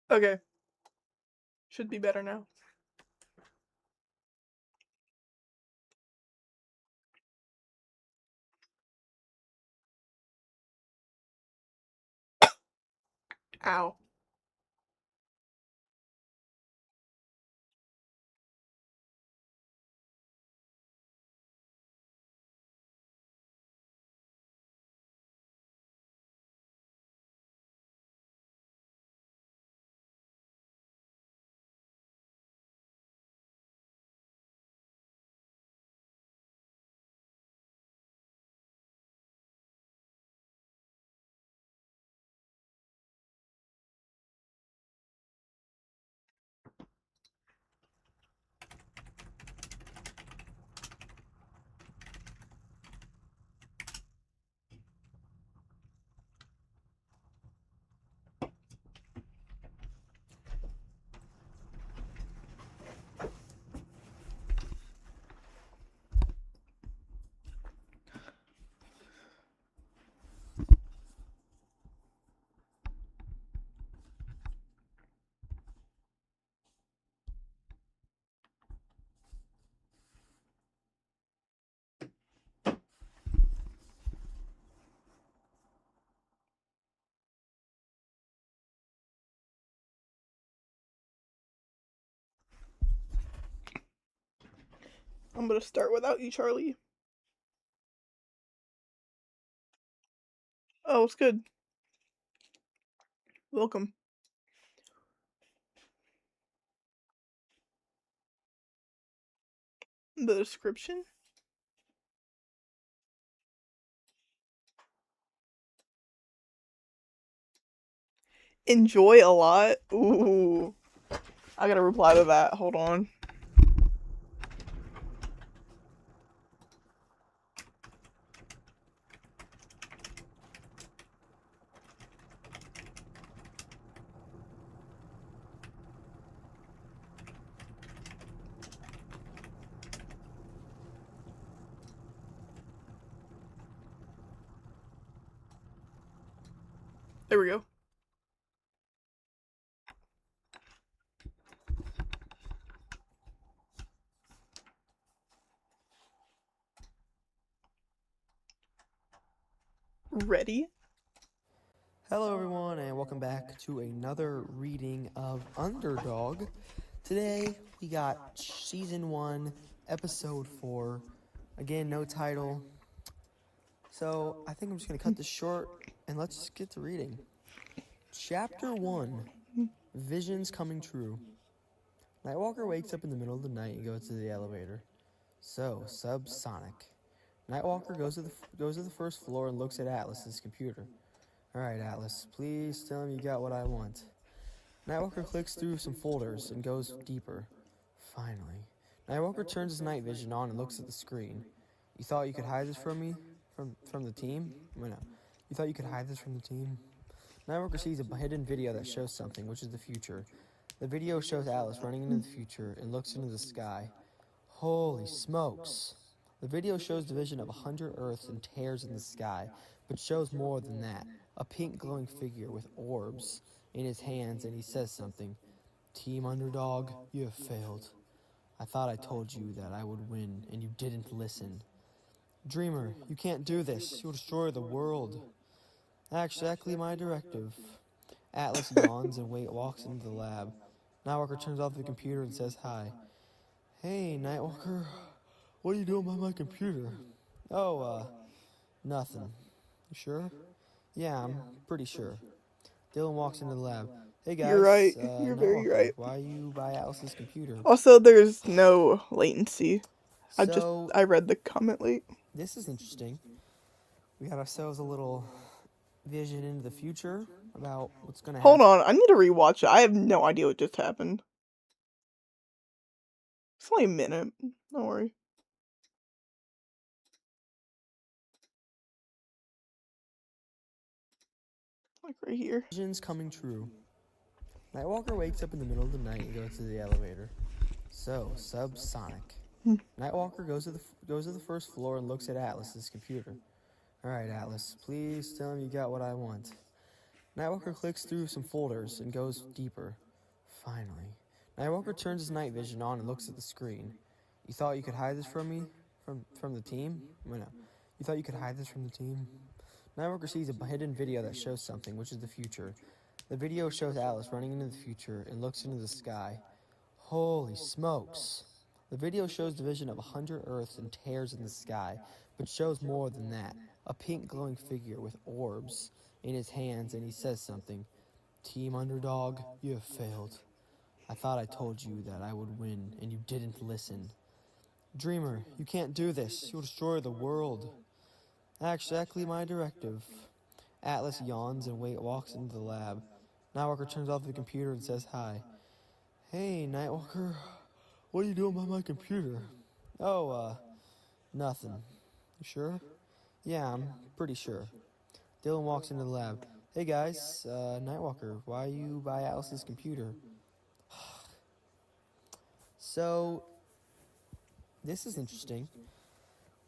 Okay. Should be better now. Ow. I'm gonna start without you, Charlie. Oh, it's good. Welcome. The description? Enjoy a lot? Ooh. I gotta reply to that. Hold on. There we go. Ready? Hello everyone and welcome back to another reading of Underdog. Today we got Season 1, Episode 4. Again, no title. So I think I'm just going to cut this short and let's just get to reading. Chapter 1, Visions Coming True. Nightwalker wakes up in the middle of the night and goes to the elevator. So, subsonic. Nightwalker goes to the first floor and looks at Atlas's computer. Alright, Atlas, please tell him you got what I want. Nightwalker clicks through some folders and goes deeper. Finally. Nightwalker turns his night vision on and looks at the screen. You thought you could hide this from me? From the team? Wait, no. You thought you could hide this from the team? Nightwalker sees a hidden video that shows something, which is the future. The video shows Alice running into the future and looks into the sky. Holy smokes. The video shows the vision of 100 Earths and tears in the sky, but shows more than that. A pink glowing figure with orbs in his hands, and he says something. Team Underdog, you have failed. I thought I told you that I would win, and you didn't listen. Dreamer, you can't do this. You'll destroy the world. Exactly my directive. Atlas yawns and walks into the lab. Nightwalker turns off the computer and says hi. Hey, Nightwalker. What are you doing by my computer? Oh, nothing. You sure? Yeah, I'm pretty sure. Dylan walks into the lab. Hey guys, You're right. You're very Nightwalker, right. why are you by Alice's computer? Also, there's no latency. So, I read the comment late. this is interesting. We got ourselves a little vision into the future about what's gonna happen. Hold on, I need to rewatch it. I have no idea what just happened. It's only a minute. Don't worry. Like right here. Visions coming true. Nightwalker wakes up in the middle of the night and goes to the elevator. So, subsonic. Nightwalker goes to the first floor and looks at Atlas's computer. Alright, Atlas, please tell him you got what I want. Nightwalker clicks through some folders and goes deeper. Finally. Nightwalker turns his night vision on and looks at the screen. You thought you could hide this from me? From the team? Well, no. You thought you could hide this from the team? Nightwalker sees a hidden video that shows something, which is the future. The video shows Alice running into the future and looks into the sky. Holy smokes. The video shows the vision of 100 Earths and tears in the sky, but shows more than that. A pink glowing figure with orbs in his hands, and he says something. Team Underdog, you have failed. I thought I told you that I would win, and you didn't listen. Dreamer, you can't do this. You'll destroy the world. Exactly my directive. Atlas yawns and walks into the lab. Nightwalker turns off the computer and says hi. Hey, Nightwalker. What are you doing by my computer? Oh, nothing. You sure? Yeah, I'm pretty sure. Dylan walks into the lab. Hey guys, Nightwalker, why are you by Alice's computer? So, this is interesting.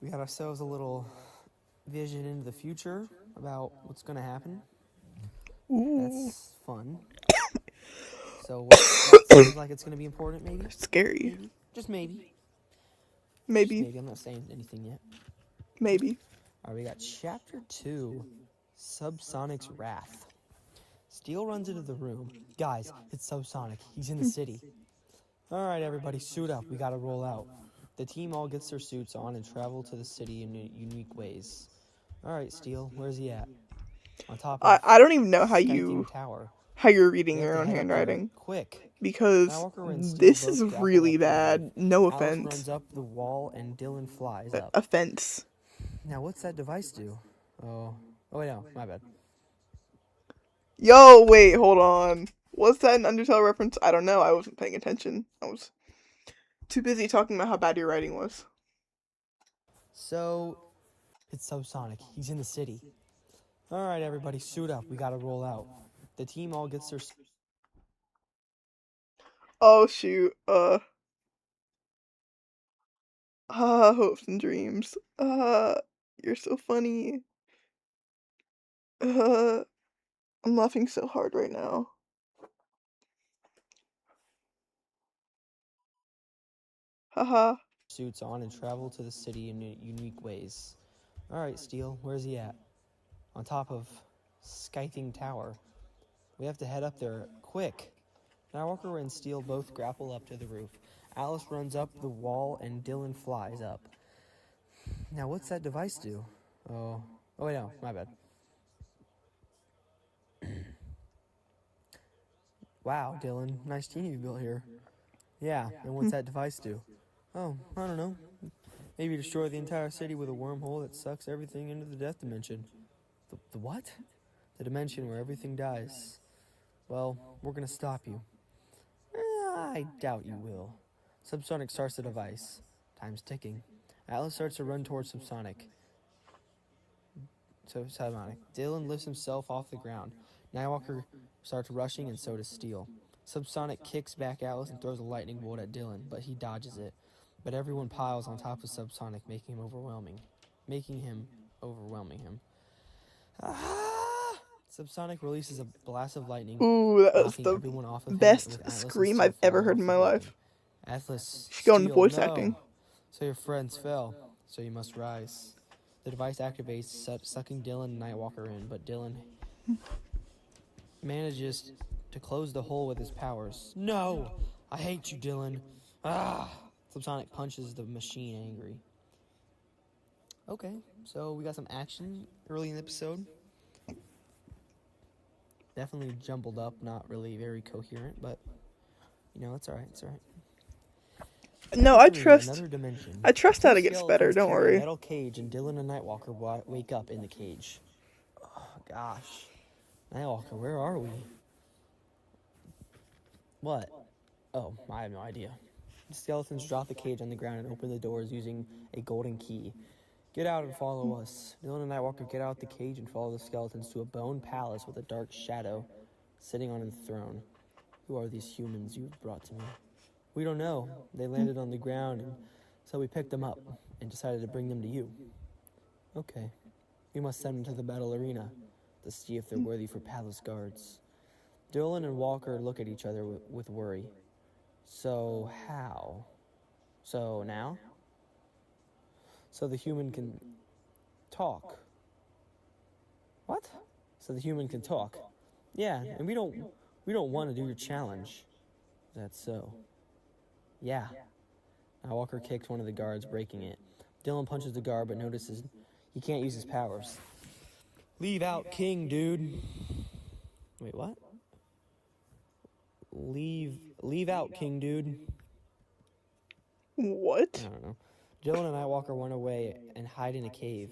We got ourselves a little vision into the future about what's going to happen. Ooh. That's fun. So, what seems like it's going to be important, maybe? Scary. Maybe. Just maybe. Maybe. Just maybe. I'm not saying anything yet. Maybe. All right, we got Chapter 2, Subsonic's Wrath. Steel runs into the room. Guys, it's Subsonic. He's in the city. All right, everybody, suit up. We got to roll out. The team all gets their suits on and travel to the city in unique ways. All right, Steel, where's he at? On top of I don't even know how tower. you're reading your own handwriting. Quick. Because this is really bad. No Alice offense. runs up the wall and Dylan flies up. Offense. Now, what's that device do? Oh, wait, no, my bad. Yo, wait, hold on. Was that an Undertale reference? I don't know. I wasn't paying attention. I was too busy talking about how bad your writing was. So, it's Subsonic. He's in the city. All right, everybody, suit up. We got to roll out. The team all gets their... Oh, shoot. Hopes and dreams. You're so funny. I'm laughing so hard right now. Haha. Suits on and travel to the city in unique ways. All right, Steel, where's he at? On top of Skything Tower. We have to head up there quick. Nightwalker and Steel both grapple up to the roof. Alice runs up the wall and Dylan flies up. Now, what's that device do? Oh, wait, no, my bad. Wow, Dylan, nice team you built here. Yeah, and what's that device do? Oh, I don't know. Maybe destroy the entire city with a wormhole that sucks everything into the death dimension. The what? The dimension where everything dies. Well, we're gonna stop you. I doubt you will. Subsonic starts the device. Time's ticking. Atlas starts to run towards Subsonic. Dylan lifts himself off the ground. Nightwalker starts rushing and so does Steel. Subsonic kicks back Atlas and throws a lightning bolt at Dylan, but he dodges it. But everyone piles on top of Subsonic, making him overwhelming him. Subsonic releases a blast of lightning. Ooh, that was knocking everyone off of best scream I've ever heard in my life. Atlas, Should go into voice no. acting. So your friends fell, so you must rise. The device activates, sucking Dylan and Nightwalker in, but Dylan manages to close the hole with his powers. No! I hate you, Dylan. Subsonic punches the machine angry. Okay, so we got some action early in the episode. Definitely jumbled up, not really very coherent, but, you know, it's alright, No, I trust. Another dimension. I trust that it gets better. Don't worry. A metal cage, and Dylan and Nightwalker wake up in the cage. Oh gosh, Nightwalker, where are we? What? Oh, I have no idea. The skeletons drop the cage on the ground and open the doors using a golden key. Get out and follow us. Dylan and Nightwalker get out the cage and follow the skeletons to a bone palace with a dark shadow sitting on its throne. Who are these humans you've brought to me? We don't know. They landed on the ground, and so we picked them up and decided to bring them to you. Okay. We must send them to the battle arena. to see if they're worthy for palace guards. Dylan and Walker look at each other with worry. So how? So now? So the human can talk. What? So the human can talk. Yeah, and we don't want to do your challenge. Is that so? Yeah. Now Walker kicks one of the guards, breaking it. Dylan punches the guard but notices he can't use his powers. Leave out King, dude. Wait, what? Leave out King, dude. What? I don't know. Dylan and Nightwalker run away and hide in a cave.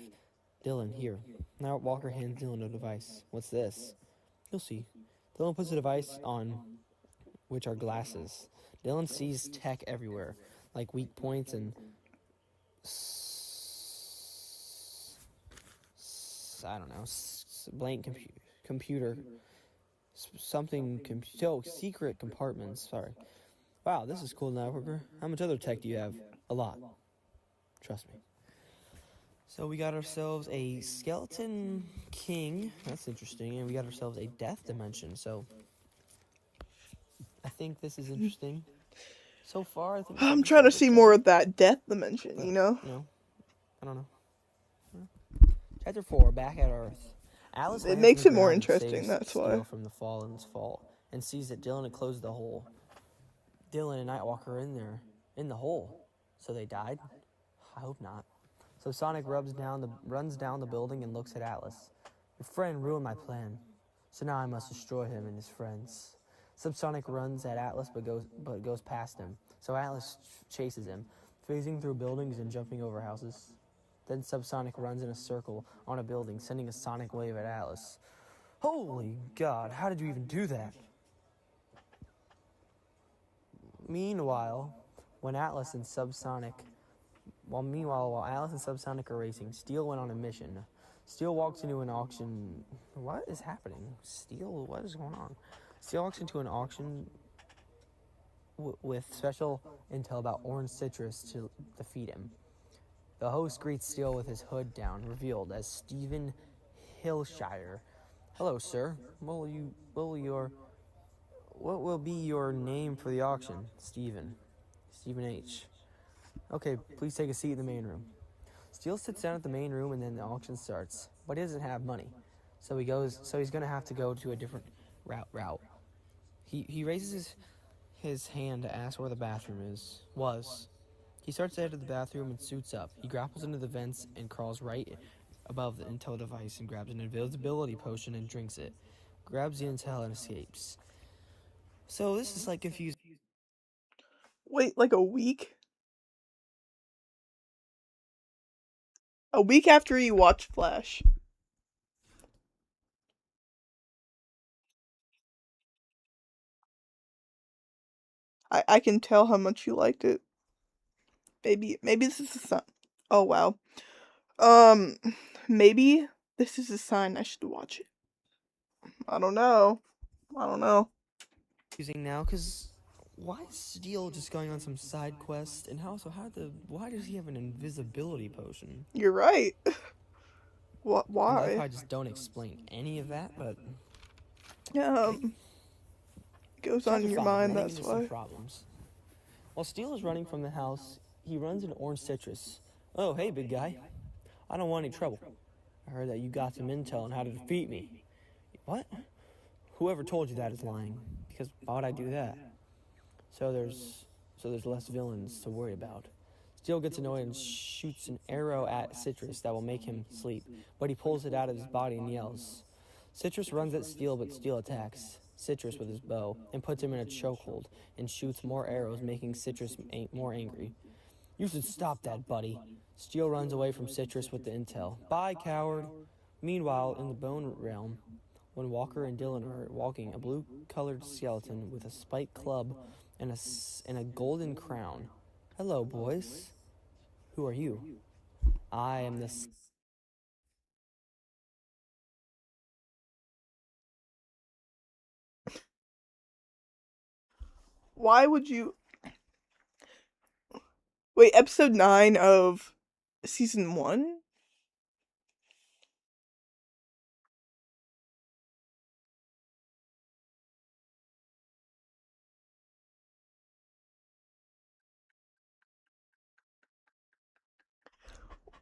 Dylan, here. Nightwalker hands Dylan a device. What's this? You'll see. Dylan puts the device on, which are glasses. Dylan sees tech everywhere, like weak points and I don't know, blank computer, something, secret compartments. Sorry. Wow, this is cool, Nightwalker. How much other tech do you have? A lot. Trust me. So we got ourselves a skeleton king. That's interesting. And we got ourselves a death dimension. So I think this is interesting. So far, I think I'm trying to see more of that death dimension, but, you know? I don't know. Chapter 4, Back at Earth. Alice It makes it more interesting, that's why. From the fallen's fault and sees that Dylan had closed the hole. Dylan and Nightwalker are in there, in the hole. So they died? I hope not. So Sonic runs down the building and looks at Atlas. Your friend ruined my plan, so now I must destroy him and his friends. Subsonic runs at Atlas but goes past him. So Atlas chases him, phasing through buildings and jumping over houses. Then Subsonic runs in a circle on a building, sending a sonic wave at Atlas. Holy God, how did you even do that? Meanwhile, while Atlas and Subsonic are racing, Steel went on a mission. Steel walks into an auction. What is happening? Steel, what is going on? Steel walks into an auction with special intel about orange citrus to defeat him. The host greets Steel with his hood down, revealed as Stephen Hillshire. Hello, sir. What will be your name for the auction? Stephen H. Okay, please take a seat in the main room. Steel sits down at the main room and then the auction starts, but he doesn't have money. So he's gonna have to go to a different route. He raises his hand to ask where the bathroom was. He starts to head to the bathroom and suits up. He grapples into the vents and crawls right above the intel device and grabs an invisibility potion and drinks it. Grabs the intel and escapes. So this is like confusing. Wait, like a week? A week after you watched Flash. I can tell how much you liked it. Maybe this is a sign. Oh wow. Um, maybe this is a sign I should watch it. I don't know. Confusing now, because why is Steel just going on some side quest? And why does he have an invisibility potion? You're right. What? I Why? probably just don't explain any of that, but Goes on in your mind. Running That's into some why. problems. While Steel is running from the house, he runs into Orange Citrus. Oh, hey, big guy. I don't want any trouble. I heard that you got some intel on how to defeat me. What? Whoever told you that is lying. Because why would I do that? So there's less villains to worry about. Steel gets annoyed and shoots an arrow at Citrus that will make him sleep, but he pulls it out of his body and yells. Citrus runs at Steel, but Steel attacks Citrus with his bow and puts him in a chokehold and shoots more arrows, making Citrus more angry. You should stop that, buddy. Steel runs away from Citrus with the intel. Bye, coward. Meanwhile, in the Bone Realm, when Walker and Dylan are walking, a blue-colored skeleton with a spiked club and a golden crown. Hello, boys. Who are you? I am the... Why would you? Wait, episode 9 of season 1?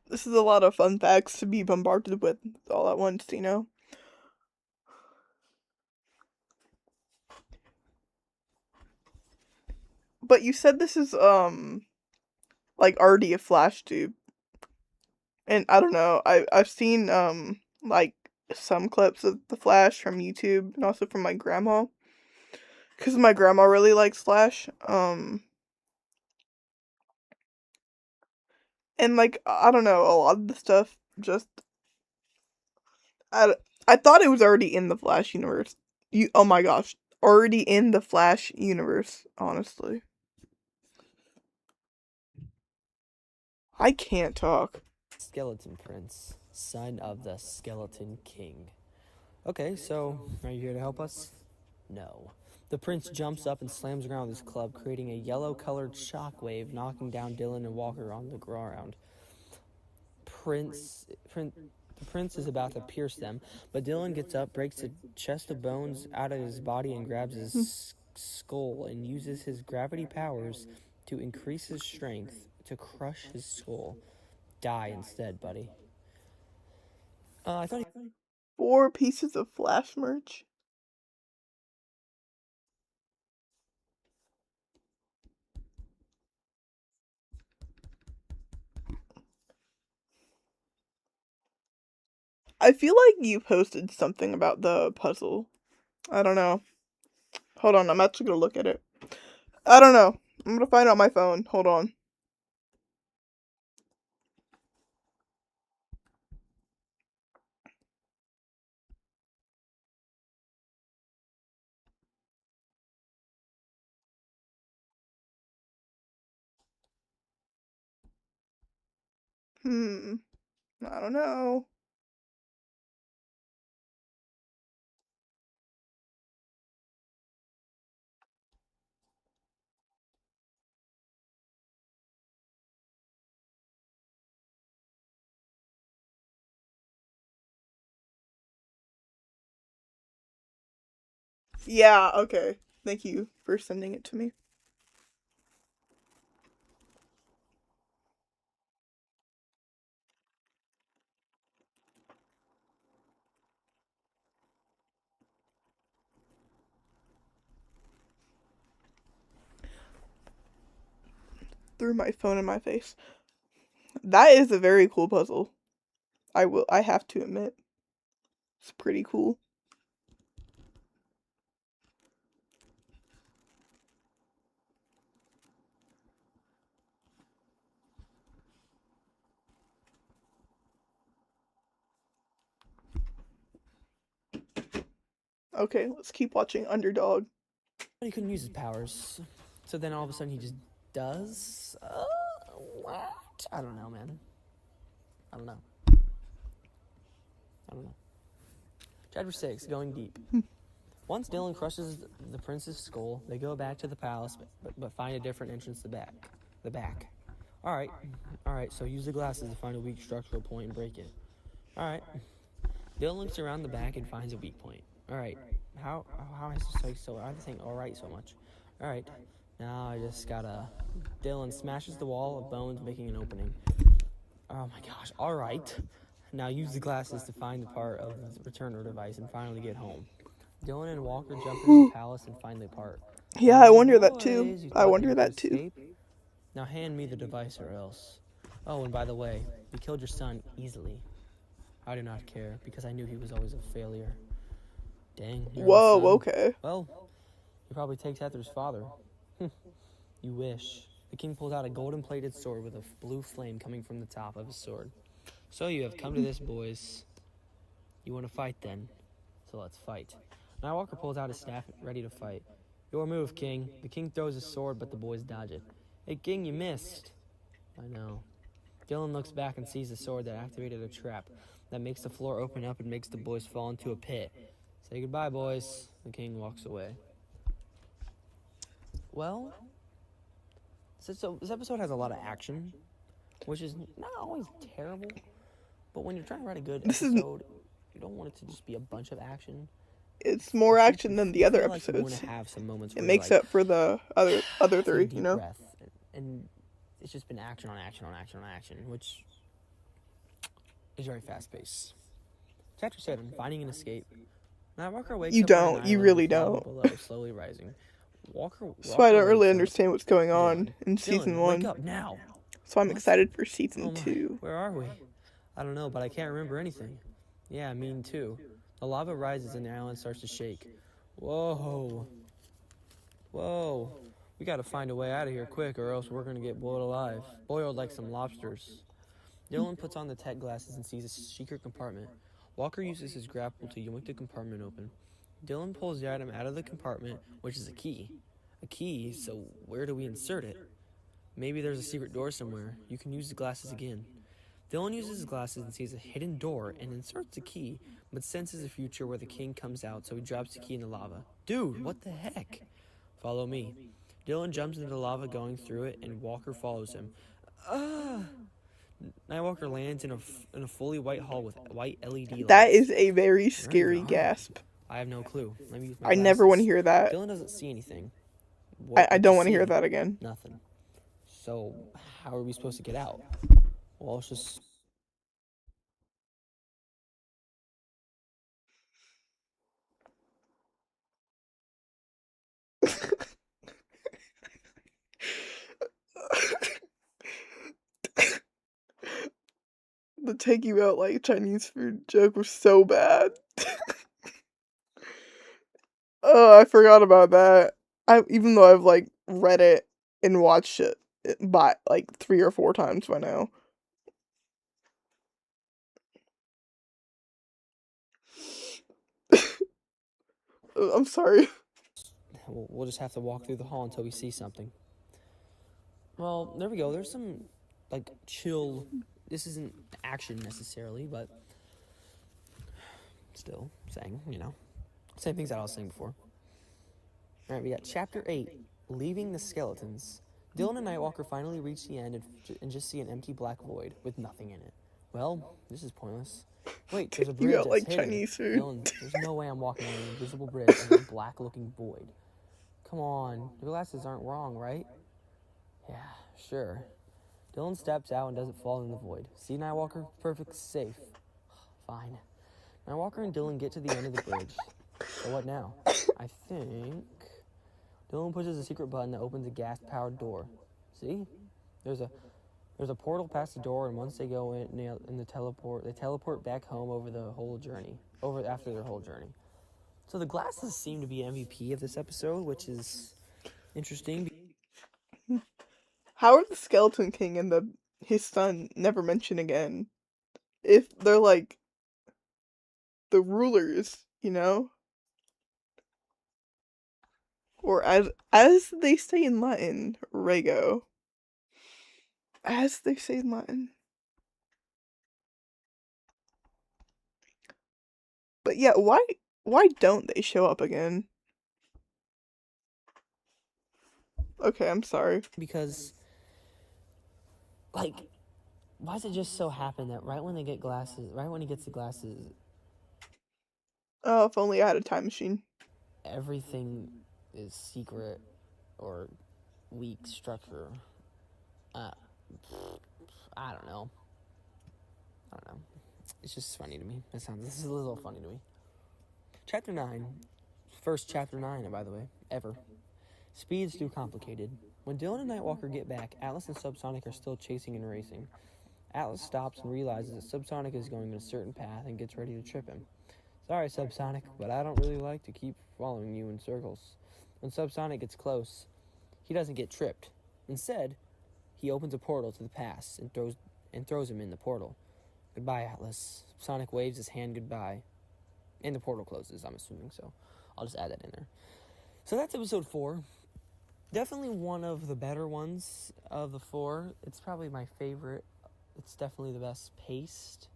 This is a lot of fun facts to be bombarded with all at once, you know? But you said this is, like, already a flash tube. And I don't know, I've seen, like, some clips of the Flash from YouTube and also from my grandma. Because my grandma really likes Flash. And, like, I don't know, a lot of the stuff just I I thought it was already in the Flash universe. Oh my gosh, already in the Flash universe, honestly. I can't talk. Skeleton Prince, son of the Skeleton King. Okay, so are you here to help us? No. The prince jumps up and slams around his club, creating a yellow-colored shockwave, knocking down Dylan and Walker on the ground. The prince is about to pierce them, but Dylan gets up, breaks a chest of bones out of his body, and grabs his skull and uses his gravity powers to increase his strength to crush his skull. Die instead, buddy. I thought 4 pieces of Flash merch. I feel like you posted something about the puzzle. I don't know. Hold on, I'm actually gonna look at it. I don't know. I'm gonna find out my phone. Hold on. I don't know. Yeah, okay. Thank you for sending it to me. Threw my phone in my face. That is a very cool puzzle. I have to admit. It's pretty cool. Okay, let's keep watching Underdog. he couldn't use his powers. So then all of a sudden he just does? What? I don't know, man. I don't know. Chapter 6, Going Deep. Once Dylan crushes the prince's skull, they go back to the palace, but find a different entrance to the back. Alright, so use the glasses to find a weak structural point and break it. Alright. Dylan looks around the back and finds a weak point. Alright, how is this so I think alright so much? Alright, now I just gotta... Dylan smashes the wall of bones, making an opening. Oh my gosh, alright. Now use the glasses to find the part of the returner device and finally get home. Dylan and Walker jump into the palace and find the part. Yeah, I wonder that too. I wonder that too. Escape? Now hand me the device or else. Oh, and by the way, you killed your son easily. I do not care, because I knew he was always a failure. Dang. Whoa, okay. Well, he probably takes after his father. You wish. The king pulls out a golden-plated sword with a blue flame coming from the top of his sword. So you have come to this, boys. You want to fight, then? So let's fight. Now Walker pulls out his staff, ready to fight. Your move, King. The king throws his sword, but the boys dodge it. Hey, King, you missed. I know. Dylan looks back and sees the sword that activated a trap that makes the floor open up and makes the boys fall into a pit. Say goodbye, boys. The king walks away. Well, so this episode has a lot of action, which is not always terrible, but when you're trying to write a good episode, you don't want it to just be a bunch of action. It's more action than the other episodes. You want to have some moments it makes up for the other 3, you know? And it's just been action on action on action on action, which is very fast-paced. Chapter 7, Finding an Escape. Nightwalker wakes You up on an don't. You island really with lava don't. below, slowly rising. So I Walker don't really wakes up. understand what's going on Dylan. in season Dylan, wake 1. up now. So I'm What? excited for season Oh my, 2. where are we? I don't know, but I can't remember anything. Yeah, me too. The lava rises and the island starts to shake. Whoa. Whoa. We gotta find a way out of here quick or else we're gonna get boiled alive. Boiled like some lobsters. Dylan puts on the tech glasses and sees a secret compartment. Walker uses his grapple to yoink the compartment open. Dylan pulls the item out of the compartment, which is a key. A key, so where do we insert it? Maybe there's a secret door somewhere. You can use the glasses again. Dylan uses his glasses and sees a hidden door and inserts the key, but senses a future where the king comes out, so he drops the key in the lava. Dude, what the heck? Follow me. Dylan jumps into the lava going through it, and Walker follows him. Nightwalker lands in a fully white hall with white LED lights. That is a very Where even scary are we? gasp. I have no clue. Let me use my I glasses. never want to hear that. Dylan doesn't see anything. I don't want to hear that again. Nothing. So, how are we supposed to get out? Well, it's just... The take you out like Chinese food joke was so bad. Oh, I forgot about that. Even though I've like read it and watched it by like 3 or 4 times by now. I'm sorry. We'll just have to walk through the hall until we see something. Well, there we go. There's some, like, chill... This isn't action necessarily, but... Still, saying, you know. Same things that I was saying before. Alright, we got Chapter 8, Leaving the Skeletons. Dylan and Nightwalker finally reach the end and just see an empty black void with nothing in it. Well, this is pointless. Wait, there's a bridge You got that's like hidden. Chinese food. Dylan, there's no way I'm walking on an invisible bridge under a black-looking void. Come on, your glasses aren't wrong, right? Yeah, sure. Dylan steps out and doesn't fall in the void. See, Nightwalker? Perfect safe. Fine. Nightwalker and Dylan get to the end of the bridge. So what now? I think... Dylan pushes a secret button that opens a gas-powered door. See? There's a portal past the door, and once they go in they teleport back home after their whole journey. So the glasses seem to be MVP of this episode, which is interesting. How are the Skeleton King and his son never mentioned again? If they're like the rulers, you know? Or as they say in Latin, rego. As they say in Latin. But yeah, why don't they show up again? Okay, I'm sorry. Because, like, why does it just so happen that right when he gets the glasses, Oh, if only I had a time machine. everything is secret or weak structure? I don't know. It's just funny to me. This is a little funny to me. Chapter 9. First Chapter 9, by the way, ever. Speed's too complicated. When Dylan and Nightwalker get back, Atlas and Subsonic are still chasing and racing. Atlas stops and realizes that Subsonic is going in a certain path and gets ready to trip him. Sorry, Subsonic, but I don't really like to keep following you in circles. When Subsonic gets close, he doesn't get tripped. Instead, he opens a portal to the past and throws him in the portal. Goodbye, Atlas. Sonic waves his hand goodbye. And the portal closes, I'm assuming, so I'll just add that in there. So that's episode 4. Definitely one of the better ones of the 4. It's probably my favorite. It's definitely the best paced.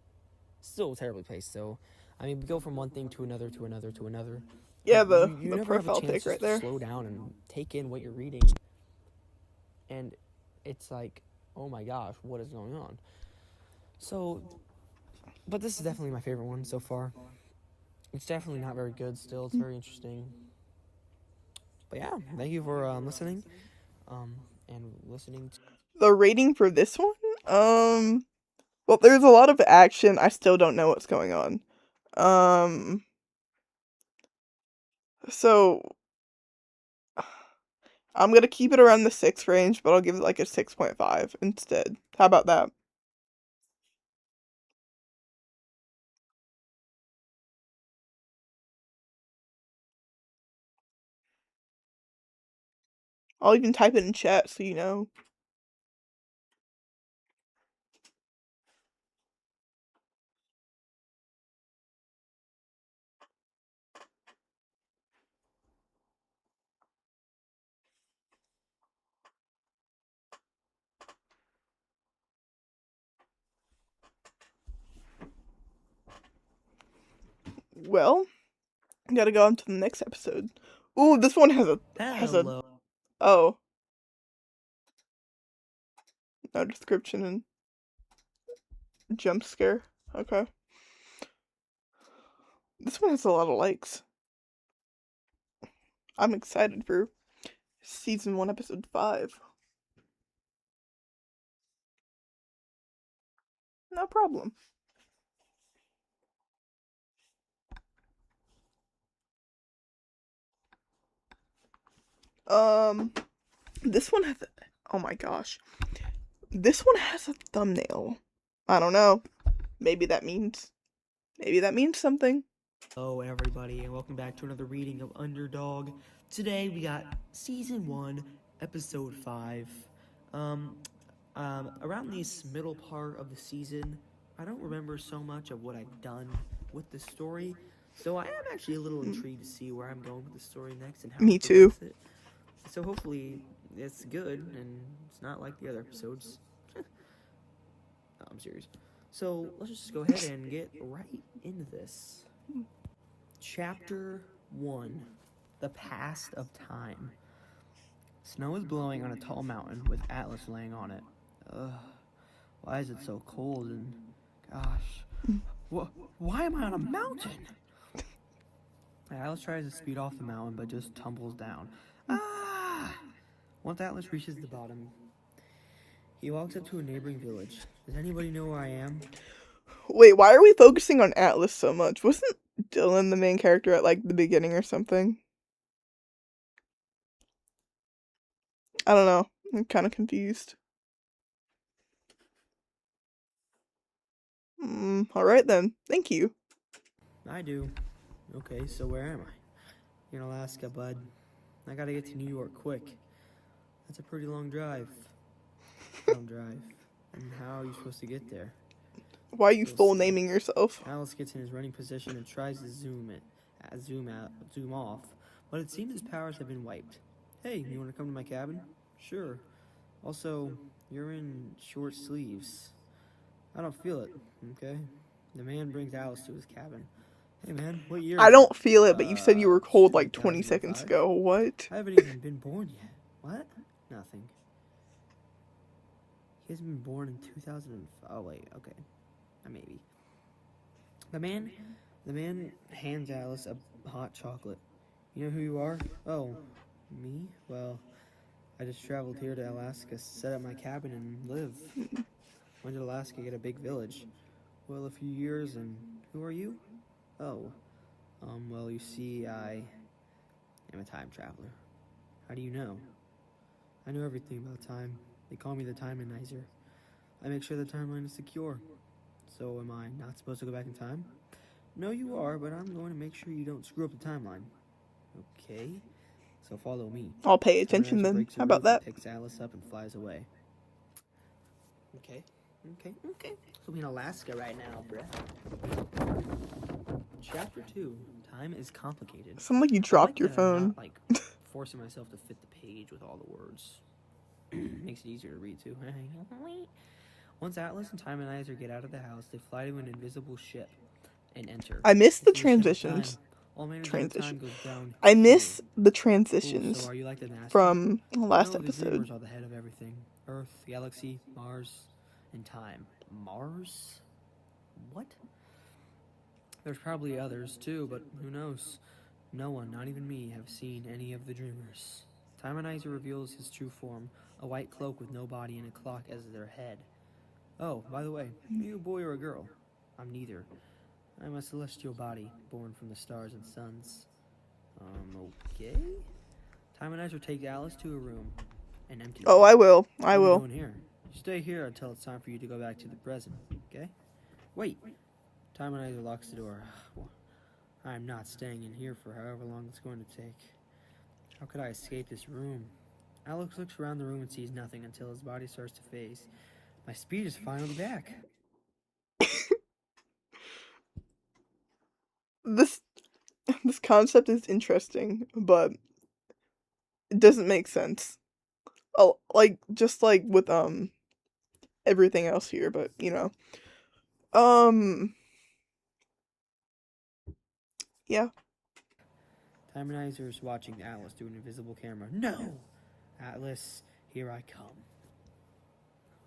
Still terribly paced, though. I mean, we go from one thing to another to another to another. Yeah, the never profile have a chance pic right to there. slow down and take in what you're reading. And it's like, oh my gosh, what is going on? So, but this is definitely my favorite one so far. It's definitely not very good still. It's very interesting. But yeah, thank you for listening. And listening to... The rating for this one? Well, there's a lot of action. I still don't know what's going on. So I'm gonna keep it around the 6 range, but I'll give it like a 6.5 instead. How about that? I'll even type it in chat so you know. Well, gotta go on to the next episode. Ooh, this one has a Hello. oh, no description and jump scare. Okay. This one has a lot of likes. I'm excited for season 1, episode 5. No problem. This one has. Oh my gosh. This one has a thumbnail. I don't know. Maybe that means something. Hello, everybody, and welcome back to another reading of Underdog. Today we got season 1, episode 5. Around this middle part of the season, I don't remember so much of what I've done with the story, so I am actually a little intrigued to see where I'm going with the story next and how Me I too. progress it. So hopefully it's good and it's not like the other episodes. No, I'm serious. So let's just go ahead and get right into this. Chapter 1, The Past of Time. Snow is blowing on a tall mountain with Atlas laying on it. Ugh, why is it so cold and... gosh, why am I on a mountain? Atlas tries to speed off the mountain but just tumbles down. Ah! Once Atlas reaches the bottom, he walks up to a neighboring village. Does anybody know where I am? Wait, why are we focusing on Atlas so much? Wasn't Dylan the main character at like the beginning or something? I don't know. I'm kind of confused. Alright then. Thank you. I do. Okay, so where am I? In Alaska, bud. I gotta get to New York quick. That's a pretty long drive. Long drive. And how are you supposed to get there? Why are you We'll full see. naming yourself? Alice gets in his running position and tries to zoom off, but it seems his powers have been wiped. Hey, you want to come to my cabin? Sure. Also, you're in short sleeves. I don't feel it, okay? The man brings Alice to his cabin. Hey man, what year I is it? don't feel it, but you said you were cold Should be like 20 seconds 2005. ago. What? I haven't even been born yet. What? Nothing. He hasn't been born in 2005. Oh wait, okay. Maybe. The man hands Alice a hot chocolate. You know who you are? Oh, me? Well, I just traveled here to Alaska, set up my cabin, and live. When did Alaska get a big village? Well, a few years, and who are you? Oh, well, you see, I am a time traveler. How do you know? I know everything about time. They call me the Timenizer. I make sure the timeline is secure. So am I not supposed to go back in time? No, you are, but I'm going to make sure you don't screw up the timeline. Okay, so follow me. I'll pay attention Timenizer then. breaks How a about roof and that? picks Alice up and flies away. Okay. So we're in Alaska right now, bruh. Chapter 2, Time is Complicated. Sound like you I dropped like your that I'm phone. not, forcing myself to fit the page with all the words. Makes it easier to read, too. Once Atlas and Timenizer get out of the house, they fly to an invisible ship and enter. I miss the It's in the ship of time. transitions. All manners of time goes down. I miss here. the Cool, so transitions are you like the master? from the last No, the episode. dreamers are the head of everything. Earth, galaxy, Mars, and time. Mars? What? There's probably others too, but who knows? No one, not even me, have seen any of the dreamers. Timenizer reveals his true form, a white cloak with no body and a clock as their head. Oh, by the way, are you a boy or a girl? I'm neither. I'm a celestial body, born from the stars and suns. Okay? Time and Ice will take Alice to a room, an empty Oh, one. I will. I What are you will. doing here? You stay here until it's time for you to go back to the present, okay? Wait! Time and Ice locks the door. Well, I'm not staying in here for however long it's going to take. How could I escape this room? Alex looks around the room and sees nothing until his body starts to phase. My speed is finally back. This this concept is interesting, but it doesn't make sense. Oh, like just like with everything else here, but you know. Um yeah. Timenizer is watching Atlas through an invisible camera. No! Atlas, here I come.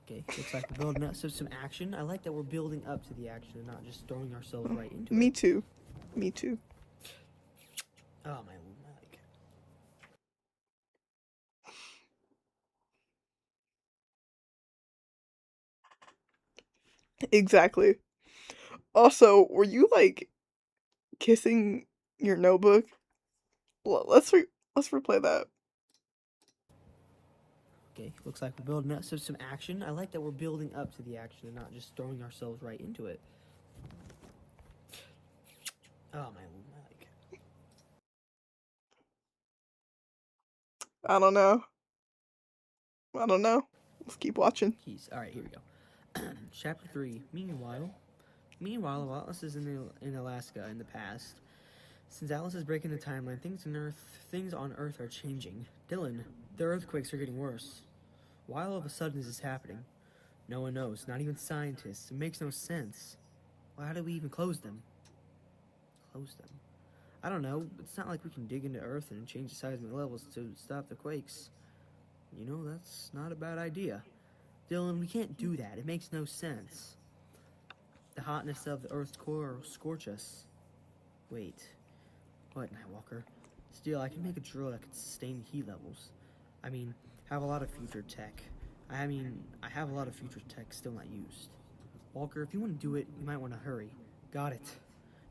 Okay, looks like we're building up some action. I like that we're building up to the action and not just throwing ourselves right into Me it. too. Me too. Oh, my leg. Exactly. Also, were you like kissing your notebook? Let's replay that. Okay, looks like we're building up some action. I like that we're building up to the action and not just throwing ourselves right into it. Oh, my leg. I don't know. I don't know. Let's keep watching. Keys. Alright, here we go. Chapter 3. Meanwhile, Atlas is in Alaska in the past. Since Alice is breaking the timeline, things on Earth are changing. Dylan, the earthquakes are getting worse. Why all of a sudden is this happening? No one knows, not even scientists. It makes no sense. Why do we even close them? Close them? I don't know. It's not like we can dig into Earth and change the seismic levels to stop the quakes. You know, that's not a bad idea. Dylan, we can't do that. It makes no sense. The hotness of the Earth's core will scorch us. Wait. What, Nightwalker? Still, I can make a drill that could sustain the heat levels. I mean, have a lot of future tech. I have a lot of future tech still not used. Walker, if you want to do it, you might want to hurry. Got it.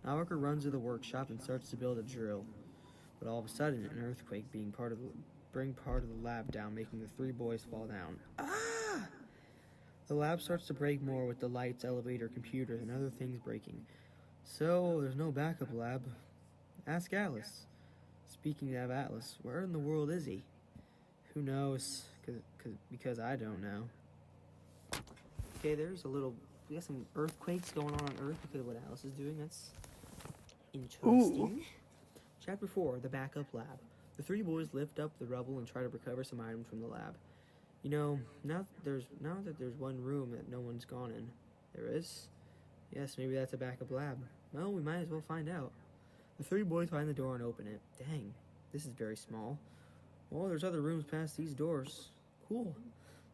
Nightwalker runs to the workshop and starts to build a drill. But all of a sudden, an earthquake bring part of the lab down, making the three boys fall down. Ah! The lab starts to break more with the lights, elevator, computers, and other things breaking. So, there's no backup lab. Ask Alice. Speaking of Atlas, where in the world is he? Who knows? Because I don't know. Okay, we got some earthquakes going on Earth because of what Alice is doing. That's interesting. Ooh. Chapter 4, the backup lab. The three boys lift up the rubble and try to recover some items from the lab. You know, now that there's one room that no one's gone in. There is? Yes, maybe that's a backup lab. Well, we might as well find out. The three boys find the door and open it. Dang, this is very small. Well, there's other rooms past these doors. Cool.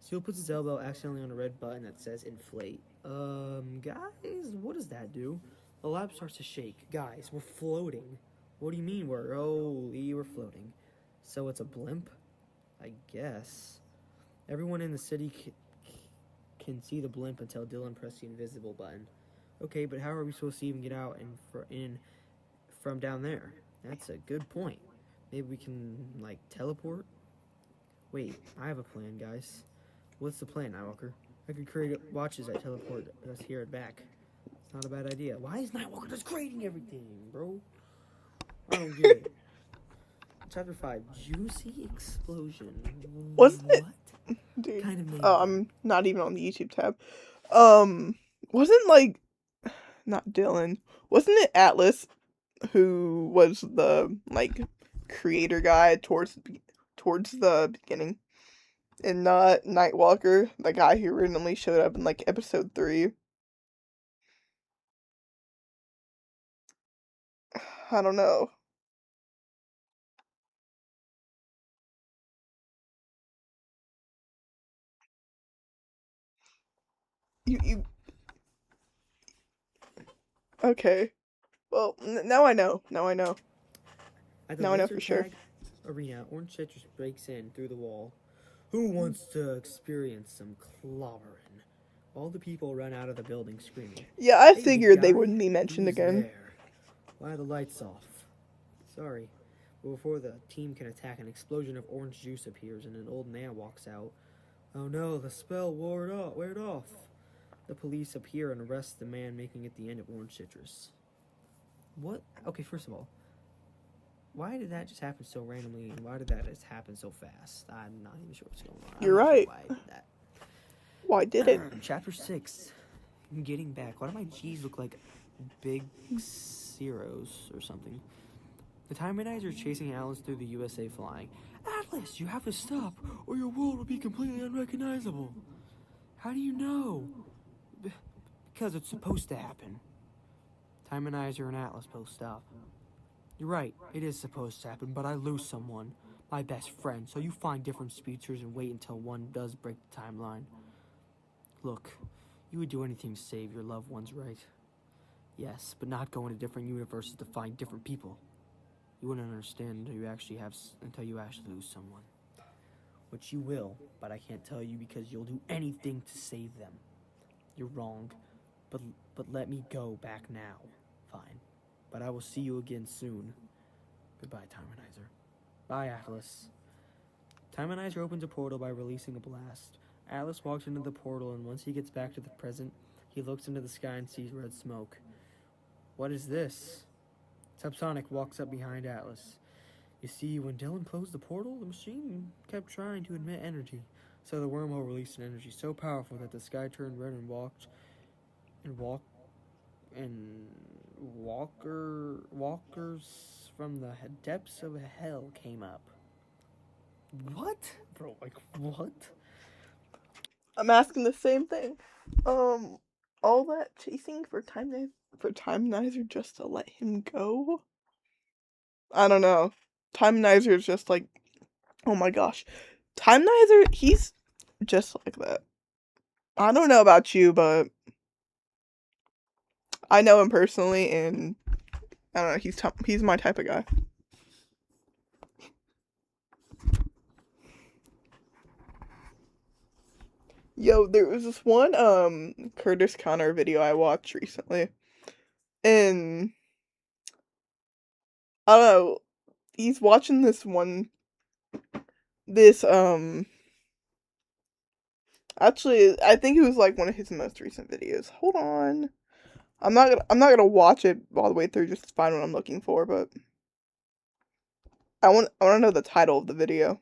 Seal puts his elbow accidentally on a red button that says inflate. Guys, what does that do? The lab starts to shake. Guys, we're floating. What do you mean we're floating? So it's a blimp? I guess. Everyone in the city can see the blimp until Dylan pressed the invisible button. Okay, but how are we supposed to even get out from down there? That's a good point. Maybe we can, like, teleport? Wait, I have a plan, guys. What's the plan, Nightwalker? I could create watches that teleport us here and back. It's not a bad idea. Why is Nightwalker just creating everything, bro? I don't get it. Chapter 5, Juicy Explosion. Wasn't it, What dude? kind of name Oh, is that? I'm not even on the YouTube tab. Wasn't like not Dylan. Wasn't it Atlas who was the like creator guy towards the beginning? And not Nightwalker, the guy who randomly showed up in like episode 3. I don't know. You okay. Well, now I know. Now I know. At the Now I know laser for sure. tag arena, Orange Citrus breaks in through the wall. Who wants to experience some clobbering? All the people run out of the building screaming, Yeah, I "Hey, big figured they guy, wouldn't be mentioned who's again. there? Why are the lights off?" "Sorry." But before the team can attack, an explosion of orange juice appears and an old man walks out. "Oh no, the spell wore it off." The police appear and arrest the man, making it the end of Orange Citrus. What? Okay, first of all, why did that just happen so randomly, and why did that just happen so fast? I'm not even sure what's going on. I'm You're not sure right. why I did that. Why did it? Chapter 6. Getting back. Why do my G's look like big zeros or something? The Timenizer is chasing Alice through the USA flying. "Atlas, you have to stop, or your world will be completely unrecognizable." "How do you know?" "Because it's supposed to happen." Timenizer and Atlas both stop. "You're right, it is supposed to happen, but I lose someone, my best friend, so you find different speedsters and wait until one does break the timeline." "Look, you would do anything to save your loved ones, right?" "Yes, but not go into different universes to find different people. You wouldn't understand until you actually lose someone. Which you will, but I can't tell you because you'll do anything to save them." "You're wrong, but let me go back now." "Fine, but I will see you again soon. Goodbye, Timenizer." "Bye, Atlas." Timenizer opens a portal by releasing a blast. Atlas walks into the portal, and once he gets back to the present, he looks into the sky and sees red smoke. "What is this?" Subsonic walks up behind Atlas. "You see, when Dylan closed the portal, the machine kept trying to emit energy. So the wormhole released an energy so powerful that the sky turned red and walkers from the depths of hell came up." What? Bro, like, what? I'm asking the same thing. All that chasing for Timenizer just to let him go? I don't know. Timenizer is just like, oh my gosh. Timenizer, he's just like that. I don't know about you, but I know him personally, and I don't know. He's my type of guy. Yo, there was this one Curtis Connor video I watched recently, and I don't know. He's watching this actually I think it was like one of his most recent videos. Hold on. I'm not gonna watch it all the way through just to find what I'm looking for, but I wanna know the title of the video.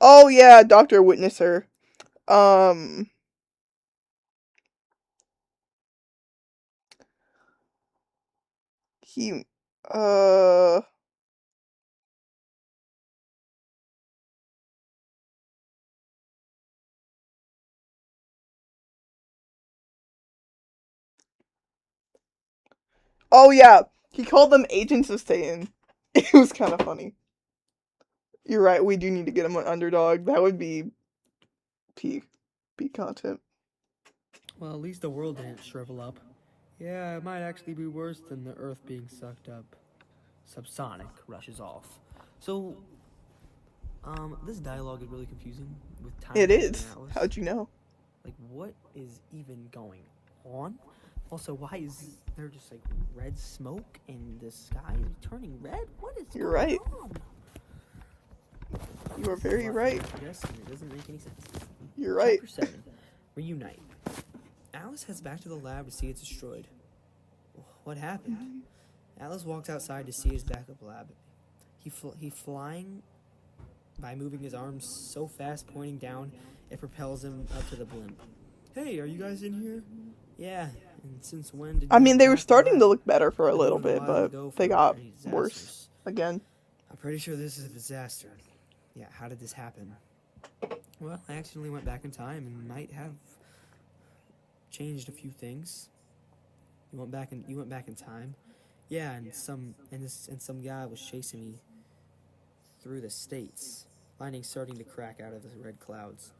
Oh yeah, Dr. Witnesser. Um he uh oh yeah, he called them agents of Satan. It was kind of funny. You're right, we do need to get him on underdog. That would be peak peak content. Well, at least the world didn't shrivel up. "Yeah, it might actually be worse than the Earth being sucked up." Subsonic rushes off. So, this dialogue is really confusing with It Timenizer and is. Atlas. How'd you know? Like, what is even going on? Also, why is there just like red smoke and the sky is turning red? What is You're going right. on? You are very right. Yes, and it doesn't make any sense. You're right. Chapter 7. Reunite. Alice heads back to the lab to see it's destroyed. What happened? Alice walks outside to see his backup lab. He flying by moving his arms so fast, pointing down, it propels him up to the blimp. "Hey, are you guys in here?" "Yeah, and since when did I you mean, have a they were backup starting to lab?" look better for a "I've been little moving a bit, while but ago they for got any worse disasters. again. I'm pretty sure this is a disaster." "Yeah, how did this happen?" "Well, I accidentally went back in time and might have changed a few things." You went back in time?" "Yeah, and some guy was chasing me through the states. Lightning starting to crack out of the red clouds."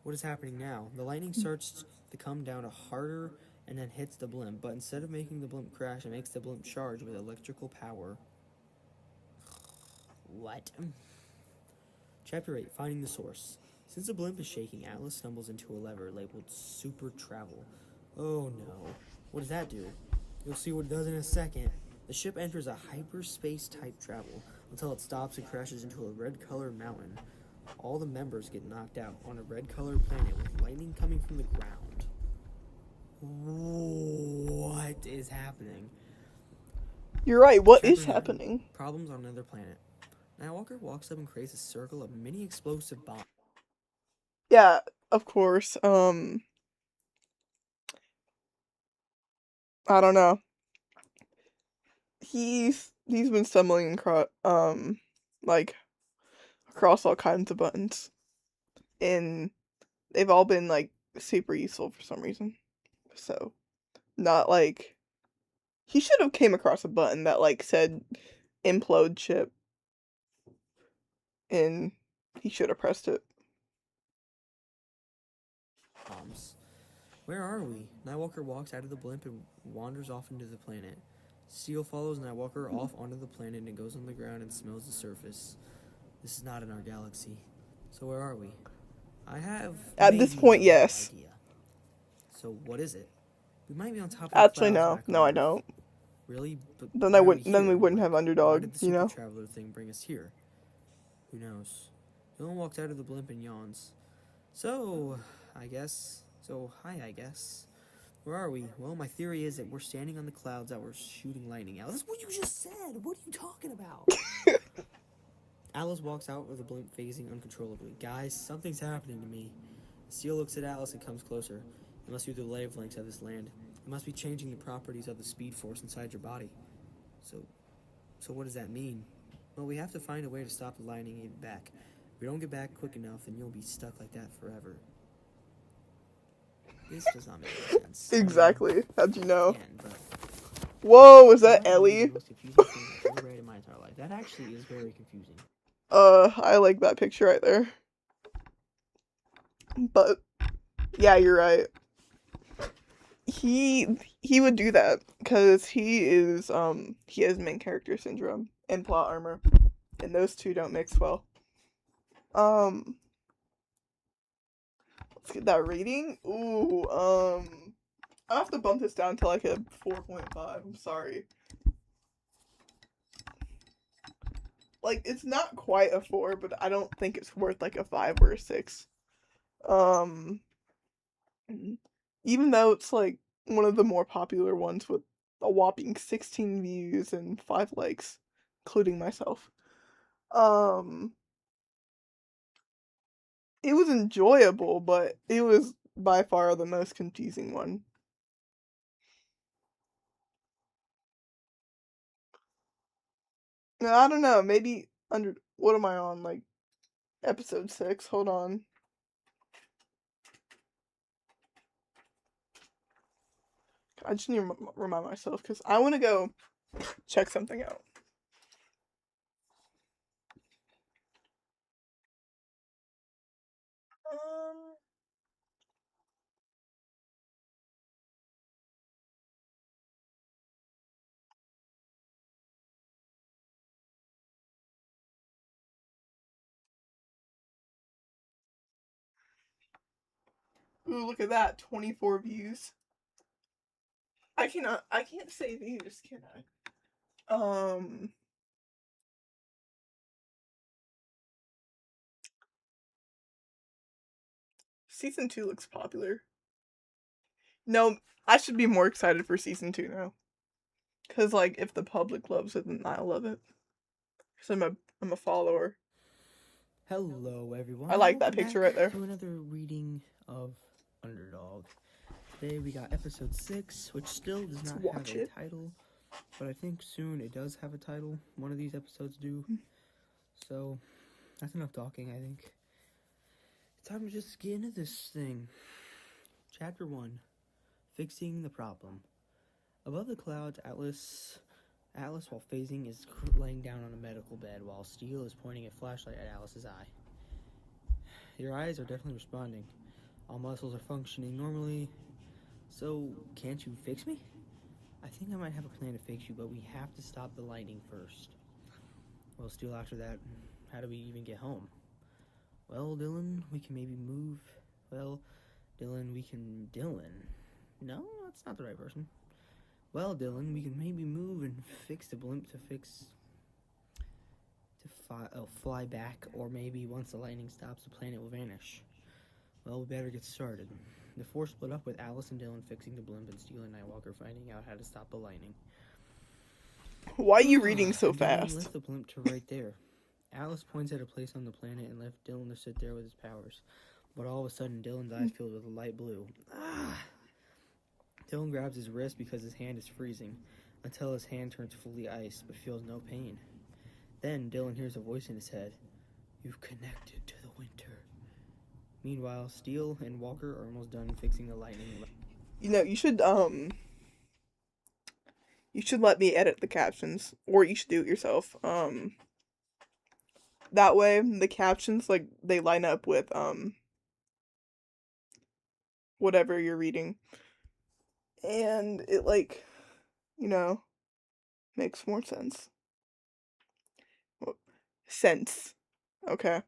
"What is happening now?" "The lightning starts to come down harder and then hits the blimp, but instead of making the blimp crash, it makes the blimp charge with electrical power." What? Chapter 8, Finding the Source. Since the blimp is shaking, Atlas stumbles into a lever labeled Super Travel. Oh no. What does that do? You'll see what it does in a second. The ship enters a hyperspace-type travel until it stops and crashes into a red-colored mountain. All the members get knocked out on a red-colored planet with lightning coming from the ground. What is happening? You're right, what is Chapter 9, happening? Problems on another planet. Nightwalker walks up and creates a circle of mini explosive bombs. Yeah, of course. I don't know. He's been stumbling across like across all kinds of buttons, and they've all been like super useful for some reason. So, not like he should have came across a button that like said implode ship, and he should have pressed it. Where are we? Nightwalker walks out of the blimp and wanders off into the planet. Steel follows Nightwalker off onto the planet and goes on the ground and smells the surface. This is not in our galaxy. So where are we? I have At this point, maybe yes. idea. So what is it? We might be on top of Actually, the clouds no. back No, on I Earth. don't. Really? But Then why I are would. we Then we here? wouldn't have Why underdog. did the You super know. traveler thing bring us here? Who knows? Dylan walks out of the blimp and yawns. So, I guess. Hi, I guess. Where are we? Well, my theory is that we're standing on the clouds that we're shooting lightning out. That's what you just said! What are you talking about? Alice walks out with the blimp phasing uncontrollably. Guys, something's happening to me. Steel looks at Alice and comes closer. It must be the wavelengths of this land. It must be changing the properties of the speed force inside your body. So what does that mean? Well, we have to find a way to stop the lightning and get back. If we don't get back quick enough, then you'll be stuck like that forever. This does not make any sense. Exactly. How'd you know? Again, but Whoa, was that might be Ellie? the most confusing thing I've ever read in my entire life. That actually is very confusing. I like that picture right there. But yeah, you're right. He would do that because he has main character syndrome and plot armor, and those two don't mix well. Let's get that rating. Ooh, I have to bump this down to like a 4.5. I'm sorry. Like, it's not quite a 4, but I don't think it's worth like a 5 or a 6. Um, even though it's like one of the more popular ones with a whopping 16 views and 5 likes, including myself. It was enjoyable, but it was by far the most confusing one. No, I don't know, maybe what am I on, like, episode 6? Hold on. I just need to remind myself, because I want to go check something out. Ooh, look at that, 24 views. I can't say views, can I? Season 2 looks popular. No, I should be more excited for season 2 now. Cause like if the public loves it, then I'll love it. Cause I'm a follower. Hello, everyone. I like that Welcome picture back right there. to another reading of Underdog. Today we got episode 6, which still does not have a title, but I think soon it does have a title. One of these episodes do. So that's enough talking, I think. It's time to just get into this thing. Chapter 1, Fixing the Problem. Above the clouds, Atlas, while phasing, is laying down on a medical bed while Steel is pointing a flashlight at Alice's eye. Your eyes are definitely responding. All muscles are functioning normally. So, can't you fix me? I think I might have a plan to fix you, but we have to stop the lightning first. Well, Steel, after that, how do we even get home? Well, Dylan, we can maybe move. Well, Dylan, we can. Dylan? No, that's not the right person. Well, Dylan, we can maybe move and fix the blimp to fly back, or maybe once the lightning stops, the planet will vanish. Well, we better get started. The four split up with Alice and Dylan fixing the blimp and Steele and Nightwalker finding out how to stop the lightning. Why are you reading so Dylan fast? left the blimp to right there. Alice points at a place on the planet and left Dylan to sit there with his powers. But all of a sudden, Dylan's eyes filled with a light blue. Ah! Dylan grabs his wrist because his hand is freezing, until his hand turns fully ice, but feels no pain. Then Dylan hears a voice in his head. You've connected to the winter. Meanwhile, Steele and Walker are almost done fixing the lightning. You know, you should let me edit the captions, or you should do it yourself. That way the captions, like, they line up with whatever you're reading. And it, like, you know, makes more sense. Sense. Okay.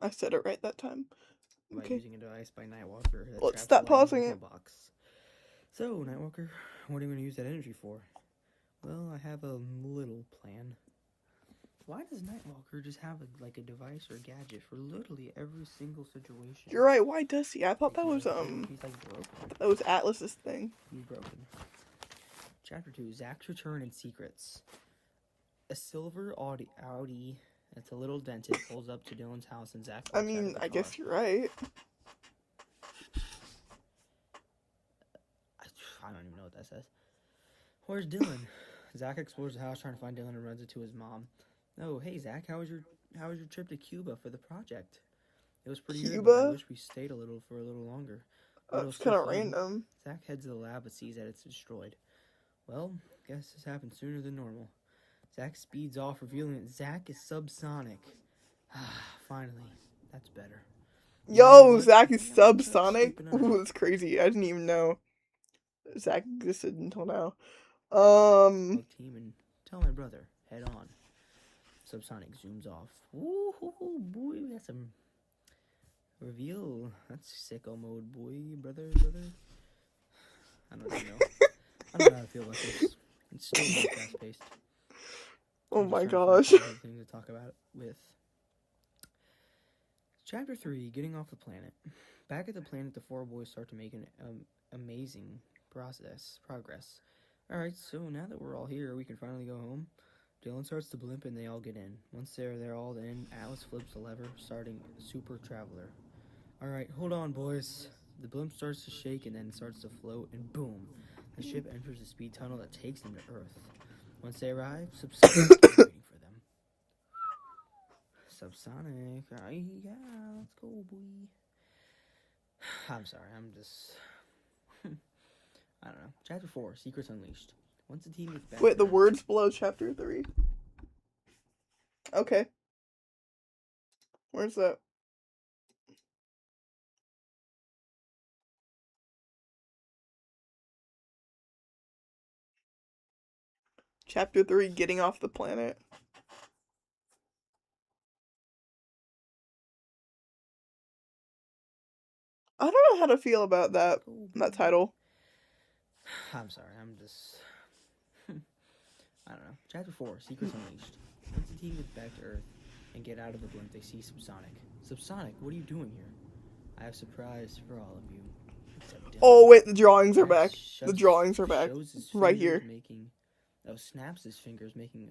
I said it right that time. By Okay. using a device by Nightwalker that Let's traps stop lightning pausing into it. a box. So, Nightwalker, what are you going to use that energy for? Well, I have a little plan. Why does Nightwalker just have a device or gadget for literally every single situation? You're right, why does he? I thought that was He's like broken. that was Atlas's thing. He's broken. Chapter 2, Zach's Return and Secrets. A silver Audi that's a little dented pulls up to Dylan's house and Zach I walks out of mean, the I car. guess you're right. I don't even know what that says. Where's Dylan? Zach explores the house trying to find Dylan and runs into his mom. Oh, hey Zach, how was your trip to Cuba for the project? It was pretty good, but I wish we stayed for a little longer. That's kind of random. Zach heads to the lab but sees that it's destroyed. Well, guess this happened sooner than normal. Zach speeds off, revealing that Zach is subsonic. Finally, that's better. Yo, Zach is subsonic? Ooh, that's crazy. I didn't even know Zach existed until now. Team and tell my brother, head on. Subsonic zooms off. Ooh, boy, we got some reveal. That's sicko mode, boy, brother. I don't even know. I don't know how to feel about this. It's still really fast paced. Oh my gosh. Thing to talk about with. Chapter 3, Getting Off the Planet. Back at the planet, the four boys start to make an amazing progress. Alright, so now that we're all here, we can finally go home. Dylan starts the blimp and they all get in. Once they're all in, Alice flips the lever, starting Super Traveler. Alright, hold on, boys. The blimp starts to shake and then starts to float, and boom! The ship enters a speed tunnel that takes them to Earth. Once they arrive, Subsonic is waiting for them. Subsonic, yeah, let's go, boy. I'm sorry, I'm just... I don't know. Chapter 4, Secrets Unleashed. Once the team gets back... Wait, the words below chapter 3. Okay. Where's that? Chapter 3, Getting Off the Planet. I don't know how to feel about that title. I'm sorry, I'm just... I don't know. Chapter 4, Secrets Unleashed. Once the team gets back to Earth and get out of the blimp, they see Subsonic. Subsonic, what are you doing here? I have a surprise for all of you. Oh, wait, the drawings are back. The drawings are back. Right here. Snaps his fingers, making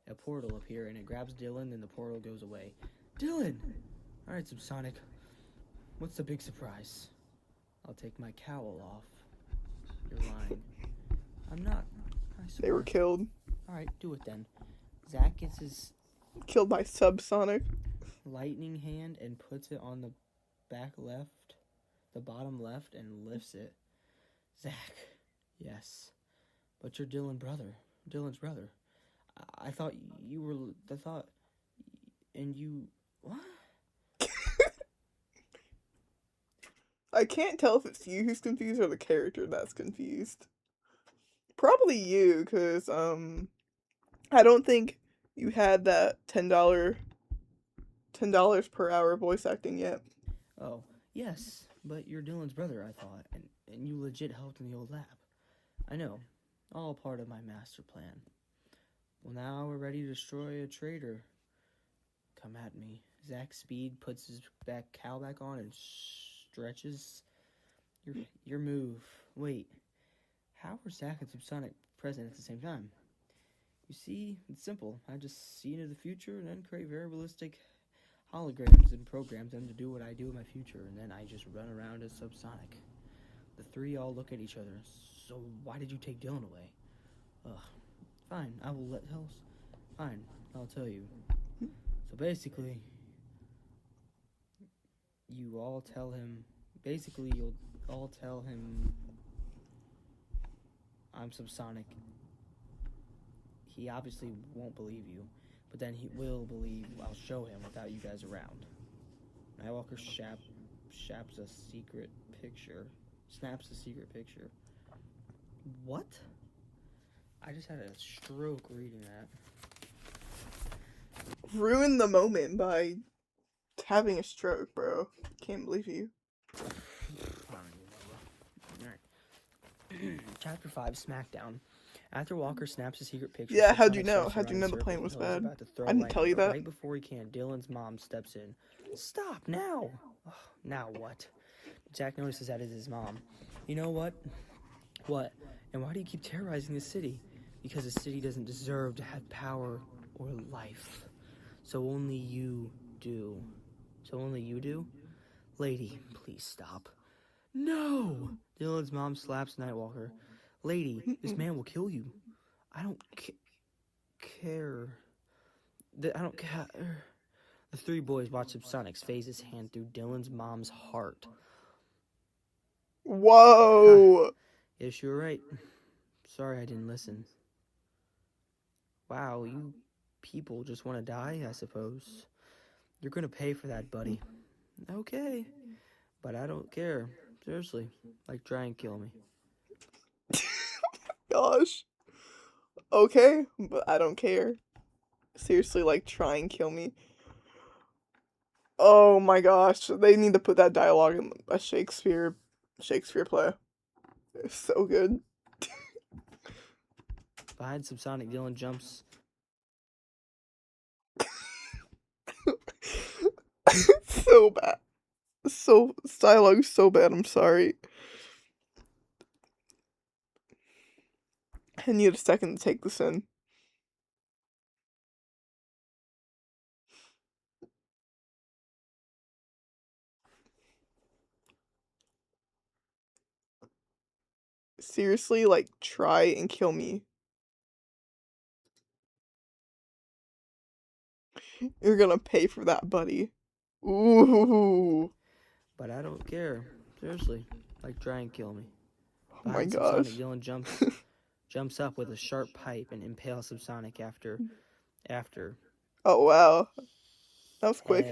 a portal appear, and it grabs Dylan, and the portal goes away. Dylan! Alright, Subsonic. What's the big surprise? I'll take my cowl off. You're lying. I'm not. I swear. They were killed. Alright, do it then. Zach gets his... Killed by Subsonic. Lightning hand and puts it on the back left, the bottom left, and lifts it. Zach. Yes. But you're Dylan's brother. I thought you were... And you... What? I can't tell if it's you who's confused or the character that's confused. Probably you, because, I don't think you had that $10 $10 per hour voice acting yet. Oh, yes, but you're Dylan's brother, I thought, and you legit helped in the old lab. I know, all part of my master plan. Well, now we're ready to destroy a traitor. Come at me. Zach Speed puts his cowl back on and stretches. Your move. Wait, how are Zach and Subsonic present at the same time? You see, it's simple. I just see into the future and then create variabilistic holograms and program them to do what I do in my future, and then I just run around as Subsonic. The three all look at each other. So why did you take Dylan away? Ugh. Fine, I will let tell. Fine, I'll tell you. So basically, you all tell him. Basically, you'll all tell him I'm Subsonic. He obviously won't believe you, but then he will believe I'll show him without you guys around. Nightwalker snaps a secret picture. What? I just had a stroke reading that. Ruin the moment by having a stroke, bro. Can't believe you. Chapter 5, Smackdown. After Walker snaps a secret picture, Yeah, how'd you Subsonic know? starts to How'd run you in know the circles plane was until he's bad? about to throw I didn't lightning, tell you but that. right before he can, Dylan's mom steps in. Stop now! Oh, now what? Jack notices that is his mom. You know what? What? And why do you keep terrorizing the city? Because the city doesn't deserve to have power or life. So only you do. Lady, please stop. No! Dylan's mom slaps Nightwalker. Lady, this man will kill you. I don't care. I don't care. The three boys watch Subsonic phase his hand through Dylan's mom's heart. Whoa! Yes, you're right. Sorry I didn't listen. Wow, you people just want to die, I suppose. You're gonna pay for that, buddy. Okay. But I don't care. Seriously. Like, try and kill me. Gosh. Okay, but I don't care. Seriously, like, try and kill me. Oh my gosh, they need to put that dialogue in a Shakespeare play. It's so good. Behind Subsonic, Dylan jumps. So bad. So dialogue so bad, I'm sorry. I need a second to take this in. Seriously, like, try and kill me. You're gonna pay for that, buddy. Ooh. But I don't care. Seriously. Like, try and kill me. Oh my Behind Subsonic, gosh. Dylan jumps up with a sharp pipe and impales Subsonic after Oh wow. That was quick.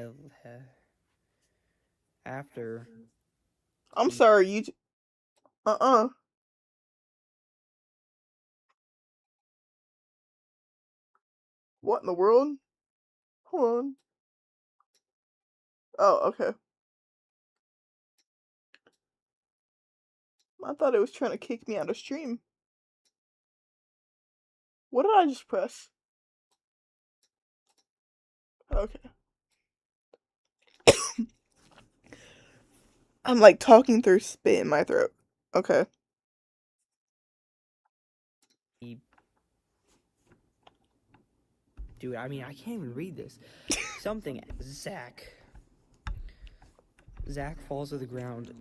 After I'm sorry, you. Uh-uh. What in the world? Hold on. Oh, okay. I thought it was trying to kick me out of stream. What did I just press? Okay. I'm like talking through spit in my throat. Okay. Dude, I mean, I can't even read this. Something. Zach falls to the ground.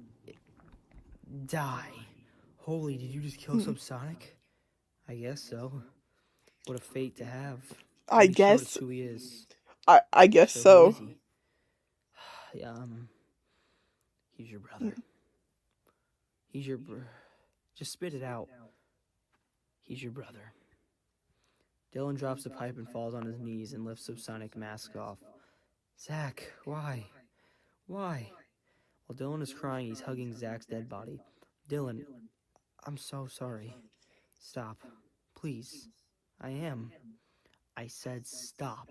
Die. Holy, did you just kill Subsonic? I guess so. What a fate to have. I He showed us guess. who he is. I guess Who so. is he? He's your brother. He's your Just spit it out. He's your brother. Dylan drops the pipe and falls on his knees and lifts Subsonic mask off. Zach, why? Why? While Dylan is crying, he's hugging Zach's dead body. Dylan, I'm so sorry. Stop. Please. I am. I said stop.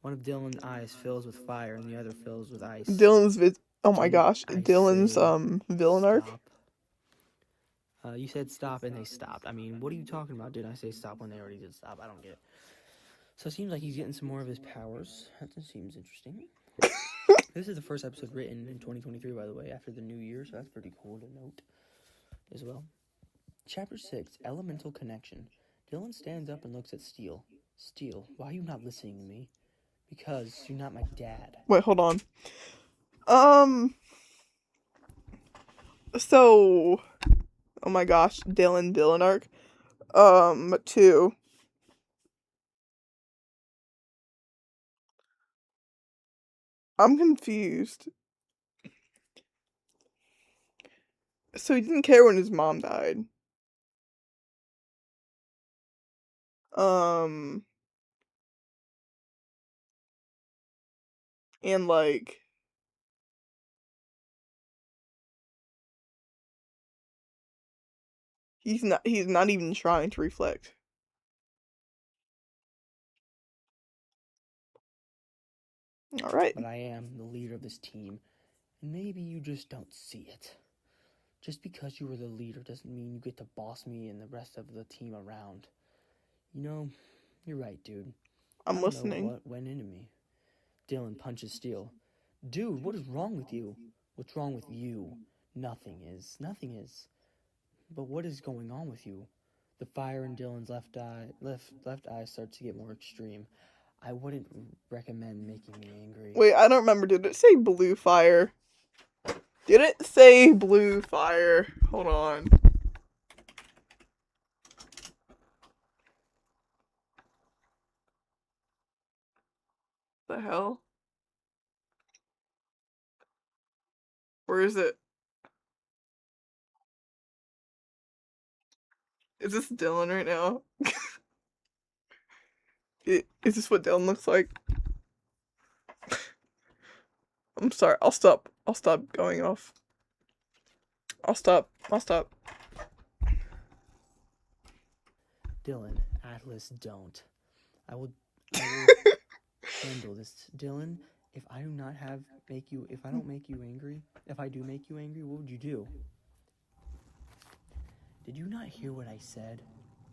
One of Dylan's eyes fills with fire and the other fills with ice. Oh my Didn't gosh, I Dylan's say villain arc. stop? You said stop and they stopped. I mean, what are you talking about? Did I say stop when they already did stop? I don't get it. So it seems like he's getting some more of his powers. That seems interesting. This is the first episode written in 2023, by the way, after the new year, so that's pretty cool to note as well. Chapter 6, Elemental Connection. Dylan stands up and looks at Steel. Steel, why are you not listening to me? Because you're not my dad. Wait, hold on. So, oh my gosh, Dylan arc. 2. I'm confused. So he didn't care when his mom died. Um, and like, he's not even trying to reflect. All right. But I am the leader of this team, and maybe you just don't see it. Just because you were the leader doesn't mean you get to boss me and the rest of the team around. You know, you're right, dude. I I'm don't know listening. what went into me. Dylan punches Steel. Dude, what is wrong with you? What's wrong with you? Nothing is. Nothing is. But what is going on with you? The fire in Dylan's left eye starts to get more extreme. I wouldn't recommend making me angry. Wait, I don't remember. Did it say blue fire? Did it say blue fire? Hold on. The hell? Where is it? Is this Dylan right now? Is this what Dylan looks like? I'm sorry. I'll stop. I'll stop going off. I'll stop. Dylan, Atlas, don't. I will handle this. Dylan, if I do make you angry, if I do make you angry, what would you do? Did you not hear what I said?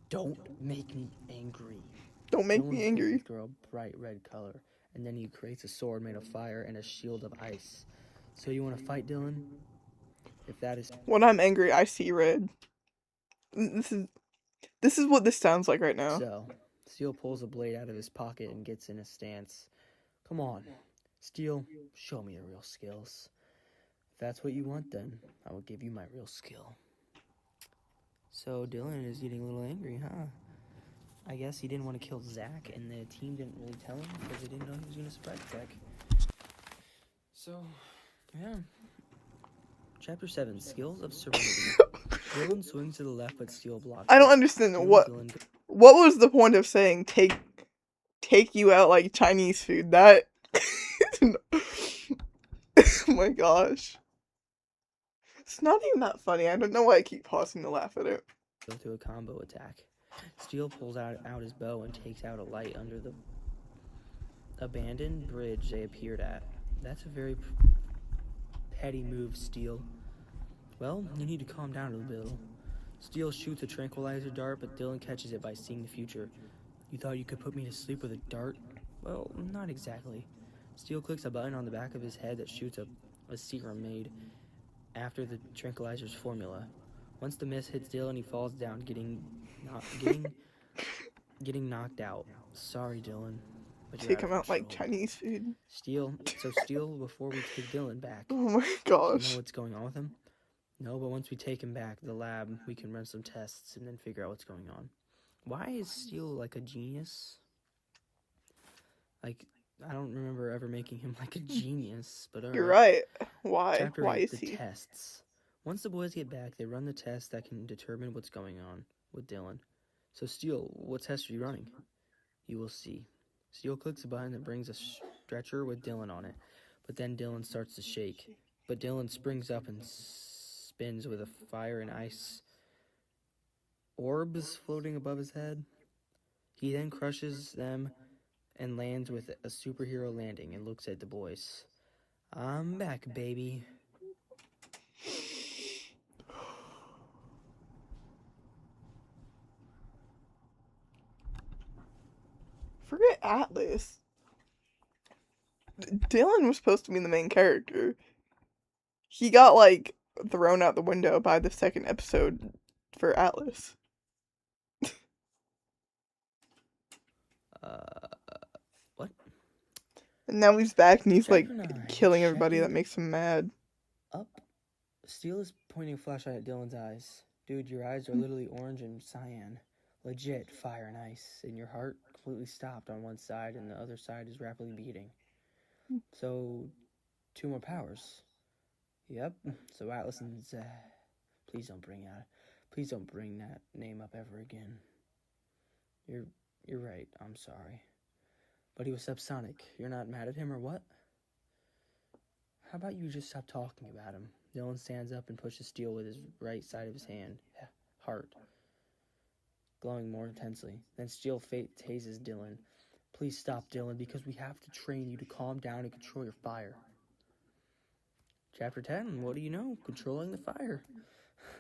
Don't make me angry. Don't make Dylan me angry. flames grow a bright red color, and then he creates a sword made of fire and a shield of ice. So you want to fight, Dylan? If that is... When I'm angry, I see red. This is what this sounds like right now. So, Steel pulls a blade out of his pocket and gets in a stance. Come on, Steel, show me your real skills. If that's what you want, then I will give you my real skill. So Dylan is getting a little angry, huh? I guess he didn't want to kill Zach, and the team didn't really tell him because they didn't know he was going to surprise attack. So, yeah. Chapter 7, Skills of Serenity. Dylan swings to the left, but Steel blocks. I don't understand what was the point of saying take you out like Chinese food? That oh my gosh. It's not even that funny. I don't know why I keep pausing to laugh at it. Go through a combo attack. Steel pulls out his bow and takes out a light under the abandoned bridge they appeared at. That's a very petty move, Steel. Well, you need to calm down a little. Steel shoots a tranquilizer dart, but Dylan catches it by seeing the future. You thought you could put me to sleep with a dart? Well, not exactly. Steel clicks a button on the back of his head that shoots a serum made after the tranquilizer's formula. Once the mist hits Dylan, he falls down, getting knocked out. Sorry, Dylan, but you're Take him out like Chinese food. Steel, before we take Dylan back. Oh my Do you gosh. know what's going on with him? No, but once we take him back to the lab, we can run some tests and then figure out what's going on. Why is Steel like a genius? Like, I don't remember ever making him like a genius, but alright. You're right. Why? Chapter Why 8, is the he? tests. Once the boys get back, they run the tests that can determine what's going on with Dylan. So, Steel, what test are you running? You will see. Steel clicks a button that brings a stretcher with Dylan on it, but then Dylan starts to shake. But Dylan springs up and spins with a fire and ice orbs floating above his head. He then crushes them and lands with a superhero landing and looks at the boys. I'm back, baby. Forget Atlas. Dylan was supposed to be the main character. He got, like, thrown out the window by the second episode for Atlas. What? And now he's back and he's, like, Chapter 9, killing everybody that checking makes him mad. Up. Steel is pointing a flashlight at Dylan's eyes. Dude, your eyes are literally orange and cyan. Legit fire and ice. And your heart completely stopped on one side and the other side is rapidly beating. So, 2 more powers. Yep. So Atlas and please don't bring that name up ever again. You're right. I'm sorry. But he was subsonic. You're not mad at him or what? How about you just stop talking about him? Dylan stands up and pushes Steel with his right side of his hand. Heart. Glowing more intensely. Then Steel tases Dylan. Please stop, Dylan, because we have to train you to calm down and control your fire. Chapter 10, what do you know? Controlling the fire.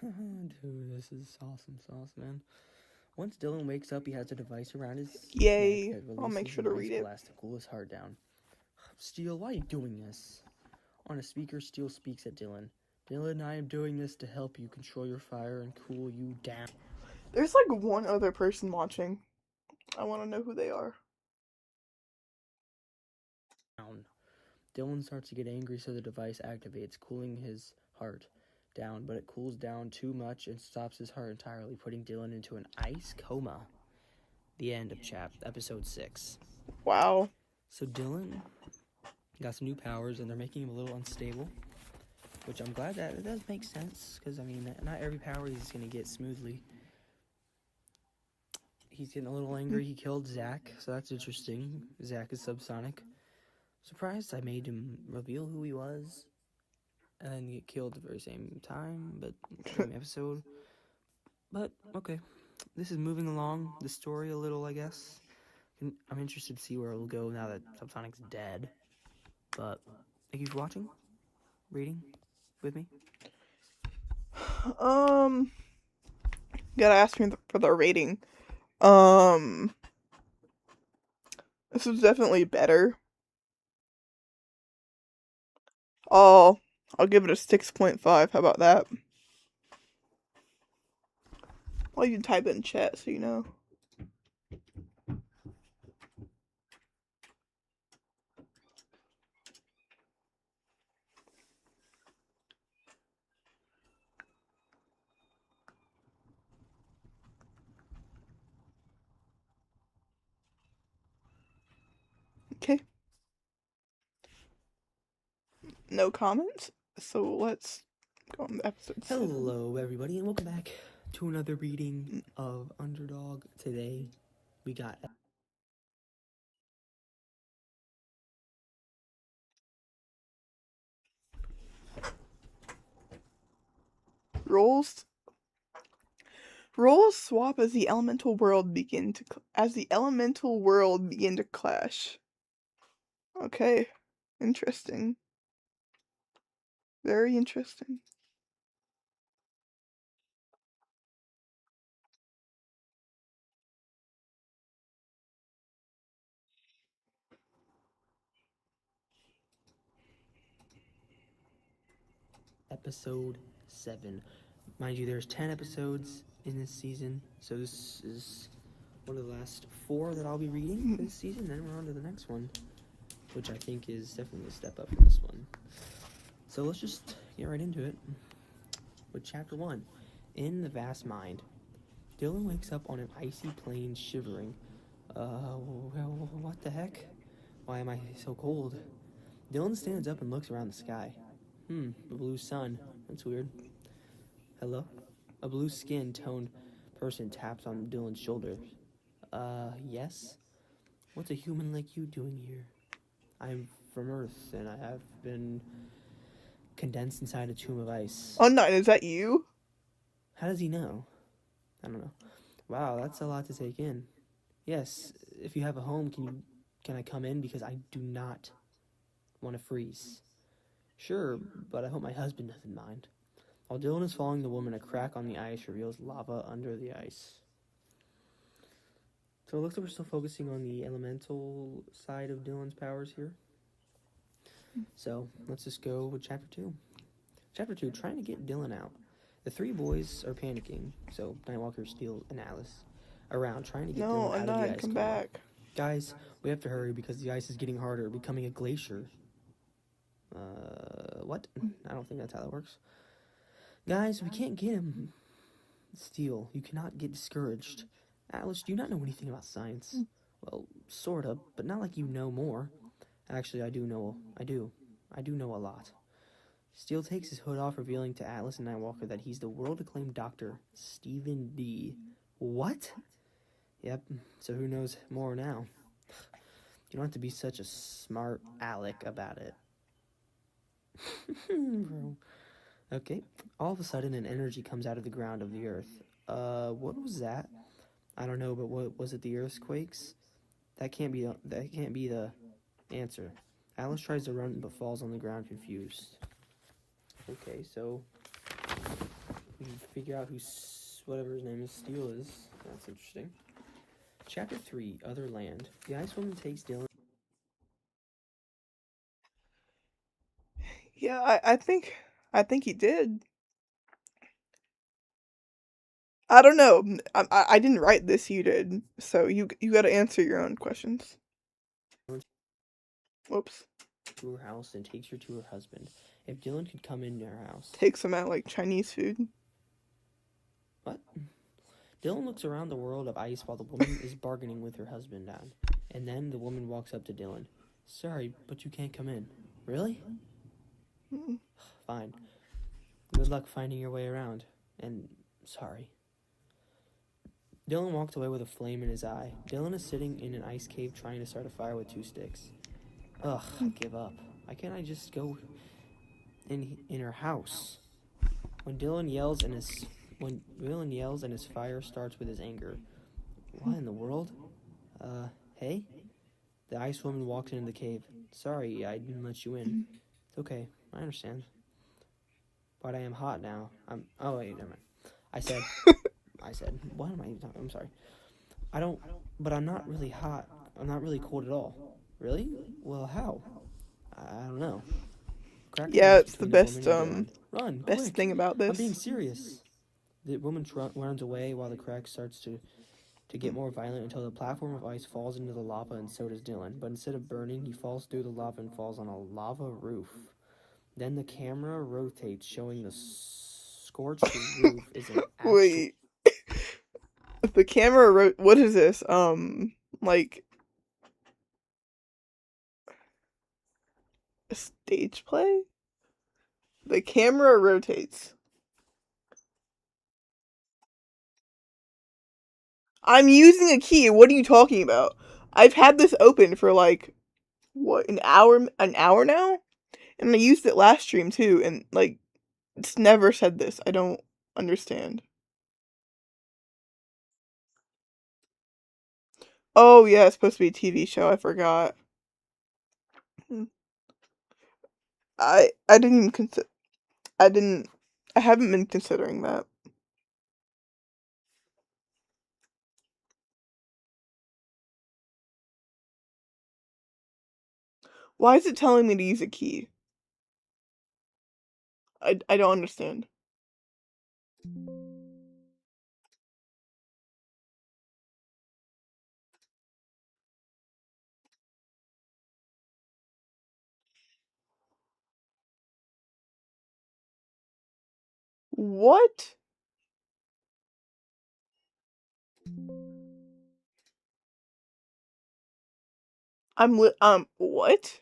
Dude, this is awesome sauce, man. Once Dylan wakes up, he has a device around his Yay. neck that I'll make releases sure an to ice read it. blast to cool his heart down. Steel, why are you doing this? On a speaker, Steel speaks at Dylan. Dylan, I am doing this to help you control your fire and cool you down. There's, like, one other person watching. I want to know who they are. Dylan starts to get angry, so the device activates, cooling his heart down, but it cools down too much and stops his heart entirely, putting Dylan into an ice coma. The end of episode 6. Wow. So Dylan got some new powers, and they're making him a little unstable, which I'm glad that it does make sense, because, I mean, not every power he's going to get smoothly. He's getting a little angry. He killed Zach, so that's interesting. Zach is subsonic. Surprised I made him reveal who he was, and then get killed at the very same time, but same episode. But, okay. This is moving along the story a little, I guess. I'm interested to see where it'll go now that Subsonic's dead. But, thank you for watching, reading with me. Gotta ask me for the rating. This is definitely better. I'll give it a 6.5. How about that? Well, you can type it in chat so you know. Okay. No comments, so let's go on to episode 7. Hello, everybody, and welcome back to another reading of Underdog. Today, we got Roles swap as the elemental world begin to clash. Okay, interesting. Very interesting. episode 7. Mind you, there's 10 episodes in this season, so this is one of the last 4 that I'll be reading for this season. Then we're on to the next one, which I think is definitely a step up from this one. So let's just get right into it with chapter 1. In the vast mind. Dylan wakes up on an icy plain shivering. What the heck? Why am I so cold? Dylan stands up and looks around the sky. The blue sun. That's weird. Hello? A blue skin-toned person taps on Dylan's shoulder. Yes? What's a human like you doing here? I'm from Earth, and I have been condensed inside a tomb of ice. Oh, no, is that you? How does he know? I don't know. Wow, that's a lot to take in. Yes, if you have a home, can you Can I come in? Because I do not want to freeze. Sure, but I hope my husband doesn't mind. While Dylan is following the woman, a crack on the ice reveals lava under the ice. So it looks like we're still focusing on the elemental side of Dylan's powers here. So let's just go with Chapter 2. Chapter 2, trying to get Dylan out. The three boys are panicking, so Nightwalker, Steel, and Alice around trying to get No, Dylan out of the Undyne, ice come coma. back. Guys, we have to hurry because the ice is getting harder, becoming a glacier. What? I don't think that's how that works. Guys, we can't get him. Steel, you cannot get discouraged. Alice, do you not know anything about science? Well, sorta, but not like you know more. Actually, I do know a lot. Steel takes his hood off, revealing to Atlas and Nightwalker that he's the world-acclaimed doctor, Stephen D. What? Yep, so who knows more now? You don't have to be such a smart aleck about it. Bro. Okay, all of a sudden an energy comes out of the ground of the earth. What was that? I don't know, but what was it, the earthquakes? That can't be the answer. Alice tries to run but falls on the ground confused. Okay, so we can figure out whatever his name is, Steel is. That's interesting. Chapter 3, Other Land. The ice woman takes Dylan. Yeah, I think he did. I don't know. I didn't write this. You did. So you got to answer your own questions. Whoops. To her house and takes her to her husband. If Dylan could come into her house. Takes him out like Chinese food. What? Dylan looks around the world of ice while the woman is bargaining with her husband down. And then the woman walks up to Dylan. Sorry, but you can't come in. Really? Fine. Good luck finding your way around. And sorry. Dylan walks away with a flame in his eye. Dylan is sitting in an ice cave trying to start a fire with 2 sticks. Ugh, I give up. Why can't I just go in her house? When Dylan yells and his fire starts with his anger. What in the world? Hey? The ice woman walks into the cave. Sorry, I didn't let you in. It's okay, I understand. But I am hot now. Oh wait, never mind. I said, what am I even talking? I'm sorry. But I'm not really hot. I'm not really cold at all. Really? Well, how? I don't know. Crack Yeah, appears it's the between the woman best and Dylan. Run, best quick! thing about I'm being this. serious. The woman runs away while the crack starts to get more violent until the platform of ice falls into the lava, and so does Dylan. But instead of burning, he falls through the lava and falls on a lava roof. Then the camera rotates, showing the scorched roof is an actual... Wait. The camera what is this? Like a stage play? The camera rotates. I'm using a key. What are you talking about? I've had this open for like what, an hour now? And I used it last stream too, and like it's never said this. I don't understand. Oh yeah, it's supposed to be a TV show. I forgot. Hmm. I didn't even consider. I didn't. I haven't been considering that. Why is it telling me to use a key? I don't understand. What? What?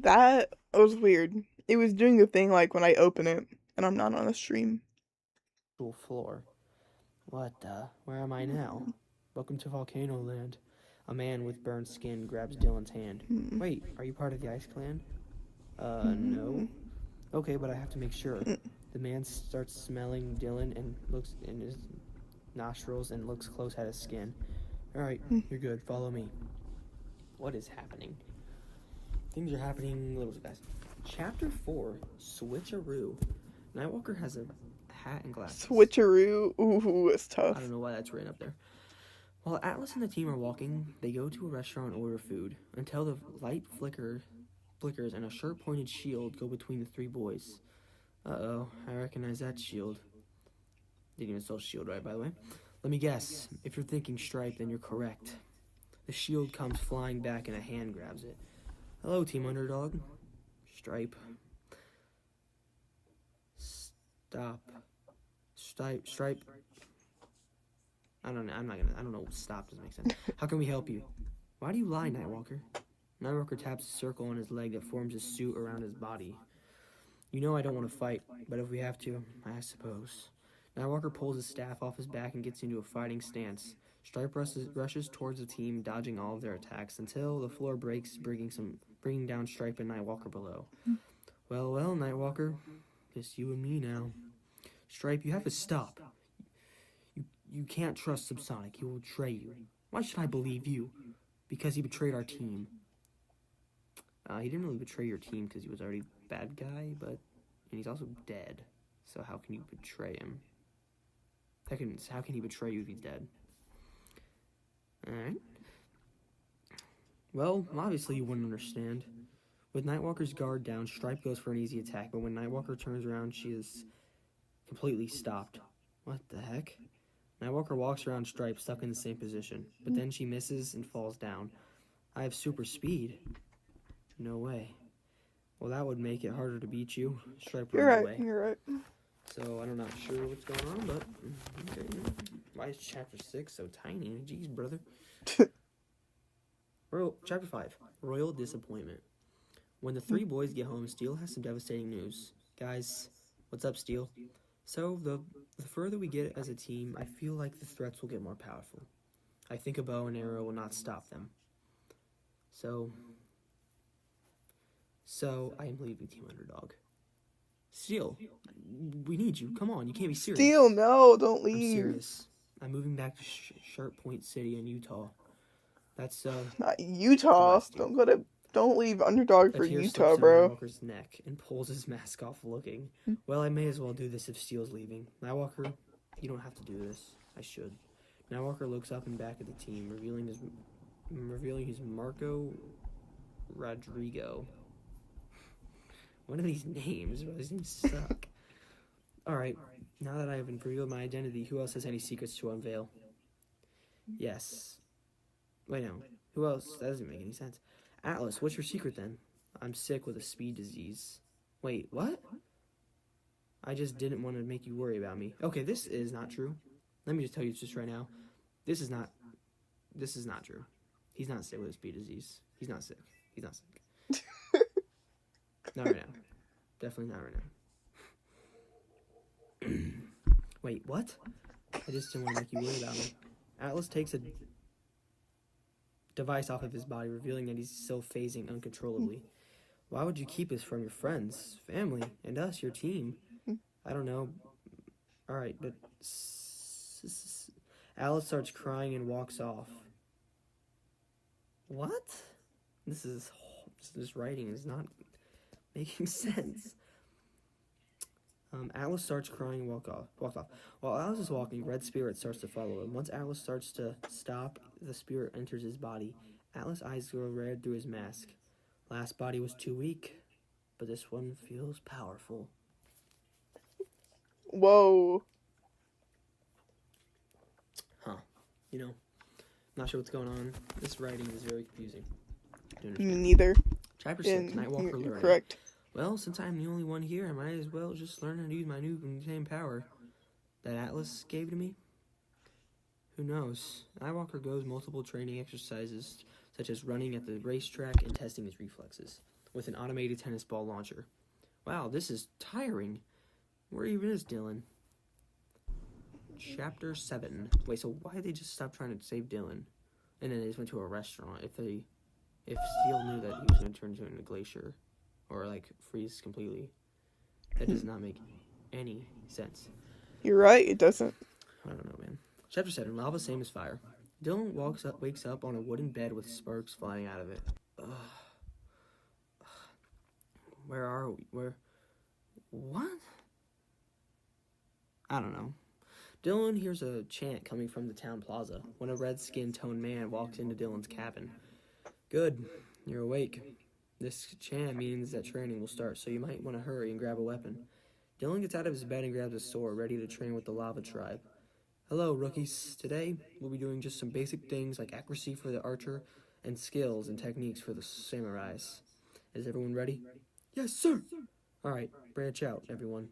That was weird. It was doing the thing like when I open it and I'm not on a stream. Floor. What the? Where am I now? Welcome to Volcano Land. A man with burned skin grabs Dylan's hand. Wait, are you part of the Ice Clan? No. Okay, but I have to make sure. The man starts smelling Dylan and looks in his nostrils and looks close at his skin. Alright, you're good. Follow me. What is happening? Things are happening, little guys. Chapter 4, Switcheroo. Nightwalker has a hat and glasses. Switcheroo. Ooh, it's tough. I don't know why that's written up there. While Atlas and the team are walking, they go to a restaurant and order food until the light flickers and a sharp-pointed shield go between the three boys. Uh-oh, I recognize that shield. Didn't even spell shield right, by the way. Let me guess. If you're thinking Stripe, then you're correct. The shield comes flying back and a hand grabs it. Hello, Team Underdog. Stripe. Stop. Stripe. I don't know. Stop doesn't make sense. How can we help you? Why do you lie, Nightwalker? Nightwalker taps a circle on his leg that forms a suit around his body. You know I don't want to fight, but if we have to, I suppose. Nightwalker pulls his staff off his back and gets into a fighting stance. Stripe rushes towards the team, dodging all of their attacks until the floor breaks, bringing down Stripe and Nightwalker below. Well, Nightwalker, just you and me now. Stripe, you have to stop. You can't trust Subsonic. He will betray you. Why should I believe you? Because he betrayed our team. He didn't really betray your team because he was already a bad guy, and he's also dead. So how can you betray him? How can he betray you if he's dead? Alright. Well, obviously you wouldn't understand. With Nightwalker's guard down, Stripe goes for an easy attack, but when Nightwalker turns around, she is completely stopped. What the heck? Nightwalker walks around Stripe, stuck in the same position, but then she misses and falls down. I have super speed. No way. Well, that would make it harder to beat you. Stripe runs away. You're right. So, I'm not sure what's going on, but... Okay. Why is Chapter 6 so tiny? Jeez, brother. Chapter 5. Royal Disappointment. When the three boys get home, Steel has some devastating news. Guys, what's up, Steel? So, the further we get as a team, I feel like the threats will get more powerful. I think a bow and arrow will not stop them. So I am leaving Team Underdog. Steel, we need you. Come on, you can't be serious. Steel, no, don't leave. I'm serious. I'm moving back to Sharp Point City in Utah. That's not Utah. Don't leave Underdog for Utah, bro. Nightwalker's neck and pulls his mask off, looking. Well, I may as well do this if Steel's leaving. Nightwalker, you don't have to do this. I should. Nightwalker looks up and back at the team, revealing his Marco Rodrigo. One of these names, but these names suck. Alright, now that I have revealed my identity, who else has any secrets to unveil? Yes. Wait, no. Who else? That doesn't make any sense. Atlas, what's your secret then? I'm sick with a speed disease. Wait, what? I just didn't want to make you worry about me. Okay, this is not true. Let me just tell you just right now. This is not true. He's not sick with a speed disease. He's not sick. Not right now. Definitely not right now. Wait, what? I just didn't want to make you worry about me. Atlas takes a device off of his body, revealing that he's still phasing uncontrollably. Why would you keep this from your friends, family, and us, your team? I don't know. Alright, but... Alice starts crying and walks off. What? This writing is not making sense. Alice starts crying and walks off. While Alice is walking, Red Spirit starts to follow him. Once Alice starts to stop, the spirit enters his body. Alice's eyes grow red through his mask. Last body was too weak, but this one feels powerful. Whoa. Huh. Not sure what's going on. This writing is very confusing. Me neither. Chapter 6, Nightwalker learning. Correct. Well, since I'm the only one here, I might as well just learn how to use my new same power that Atlas gave to me. Who knows? Nightwalker goes multiple training exercises, such as running at the racetrack and testing his reflexes. with an automated tennis ball launcher. Wow, this is tiring. Where even is Dylan? Chapter 7. Wait, so why did they just stop trying to save Dylan? And then they just went to a restaurant. If Steel knew that he was going to turn into a glacier or like freeze completely, that does not make any sense. You're right, it doesn't. I don't know, man. Chapter 7. Lava same as fire. Dylan wakes up on a wooden bed with sparks flying out of it. Ugh. Where are we? What? I don't know. Dylan hears a chant coming from the town plaza when a red-skin-toned man walks into Dylan's cabin. Good, you're awake. This chant means that training will start, so you might want to hurry and grab a weapon. Dylan gets out of his bed and grabs a sword, ready to train with the lava tribe. Hello, rookies. Today, we'll be doing just some basic things like accuracy for the archer and skills and techniques for the samurais. Is everyone ready? Yes, sir! Alright, branch out, everyone.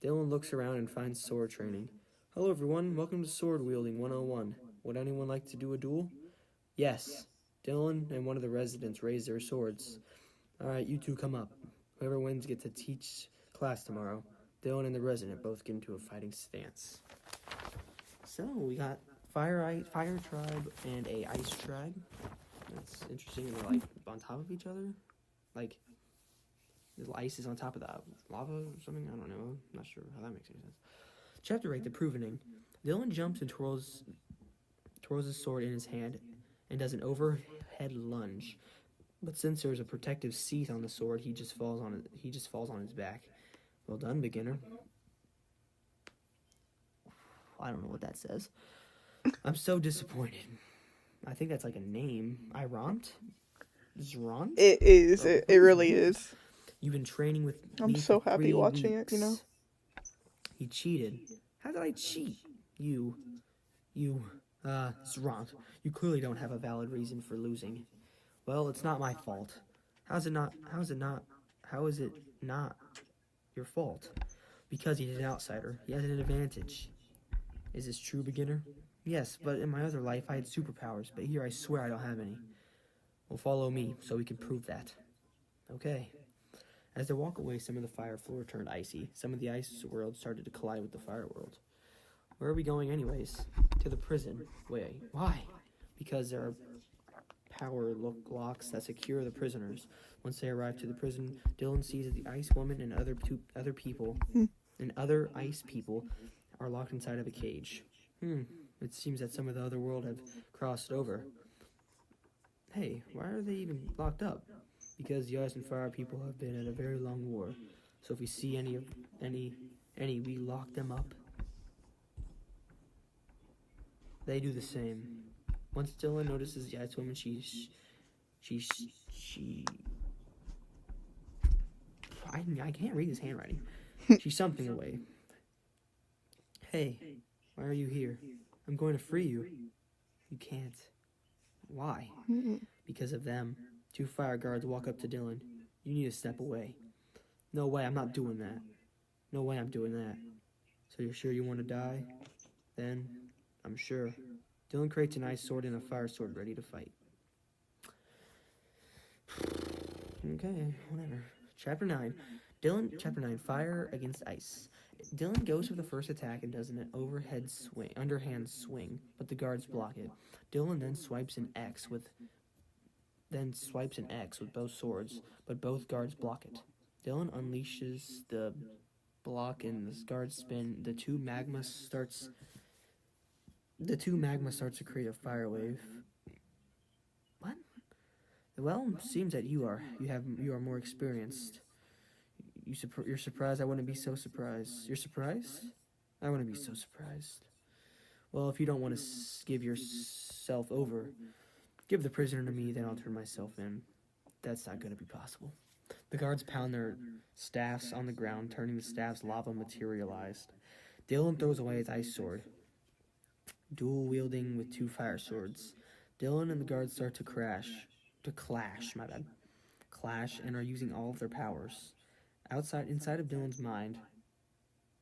Dylan looks around and finds sword training. Hello, everyone. Welcome to Sword Wielding 101. Would anyone like to do a duel? Yes. Dylan and one of the residents raise their swords. Alright, you two come up. Whoever wins gets to teach class tomorrow. Dylan and the resident both get into a fighting stance. So, we got fire tribe and a ice tribe. That's interesting. They're like on top of each other. Like, the ice is on top of the lava or something. I don't know. I'm not sure how that makes any sense. Chapter 8, The Provening. Dylan jumps and twirls his sword in his hand and does an overhead lunge. But since there's a protective sheath on the sword, he just falls on his back. Well done, beginner. I don't know what that says. I'm so disappointed. I think that's like a name. Iront? Zront? It is. It really is. You've been training with me I'm so for happy 3 watching weeks. it, you know? He cheated. How did I cheat? Zront, you clearly don't have a valid reason for losing. Well, it's not my fault. How is it not your fault? Because he's an outsider. He has an advantage. Is this true, beginner? Yes, but in my other life I had superpowers, but here I swear I don't have any. Well, follow me so we can prove that. Okay. As they walk away, some of the fire floor turned icy. Some of the ice world started to collide with the fire world. Where are we going anyways? To the prison. Wait, why? Because there are power locks that secure the prisoners. Once they arrive to the prison, Dylan sees that the ice woman and other ice people are locked inside of a cage. It seems that some of the other world have crossed over. Hey, why are they even locked up? Because the ice and fire people have been in a very long war. So if we see any, we lock them up. They do the same. Once Dylan notices the ice woman, I can't read his handwriting. She's something away. Hey, why are you here? I'm going to free you. You can't. Why? Because of them. 2 fire guards walk up to Dylan. You need to step away. No way, I'm not doing that. No way I'm doing that. So you're sure you want to die? Then, I'm sure. Dylan creates an ice sword and a fire sword ready to fight. Okay, whatever. Chapter 9. Chapter 9, Fire Against Ice. Dylan goes for the first attack and does an underhand swing, but the guards block it. Dylan then swipes an X with both swords, but both guards block it. Dylan unleashes the block and the guards spin. The two magma starts to create a fire wave. What? Well, seems that you are more experienced. You're surprised? I wouldn't be so surprised. You're surprised? I wouldn't be so surprised. Well, if you don't want to give yourself over, give the prisoner to me, then I'll turn myself in. That's not going to be possible. The guards pound their staffs on the ground, turning the staffs lava materialized. Dylan throws away his ice sword, dual wielding with 2 fire swords. Dylan and the guards start to clash, and are using all of their powers. Inside of Dylan's mind,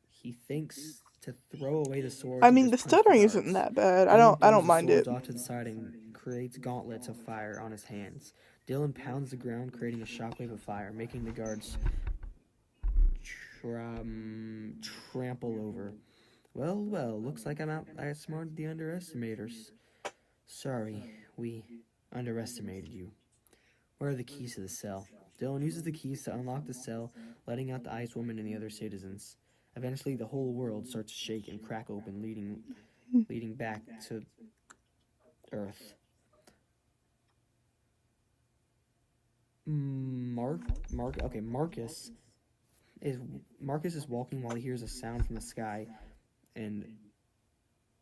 he thinks to throw away the sword. I mean, the stuttering isn't that bad. I don't mind it. Off to the side and creates gauntlets of fire on his hands. Dylan pounds the ground, creating a shockwave of fire, making the guards trample over. Well, looks like I outsmarted the underestimators. Sorry, we underestimated you. Where are the keys to the cell? Dylan uses the keys to unlock the cell, letting out the Ice Woman and the other citizens. Eventually, the whole world starts to shake and crack open, leading back to Earth. Marcus is walking while he hears a sound from the sky and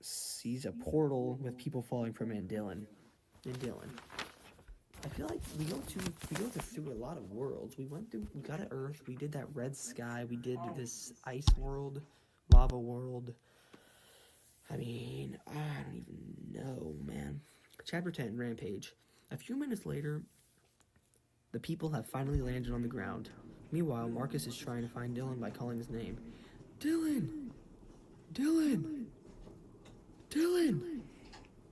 sees a portal with people falling from it. And Dylan. I feel like we go through a lot of worlds. We got to Earth. We did that red sky. We did this ice world, lava world. I mean, I don't even know, man. Chapter 10, Rampage. A few minutes later, the people have finally landed on the ground. Meanwhile, Marcus is trying to find Dylan by calling his name. Dylan! Dylan! Dylan!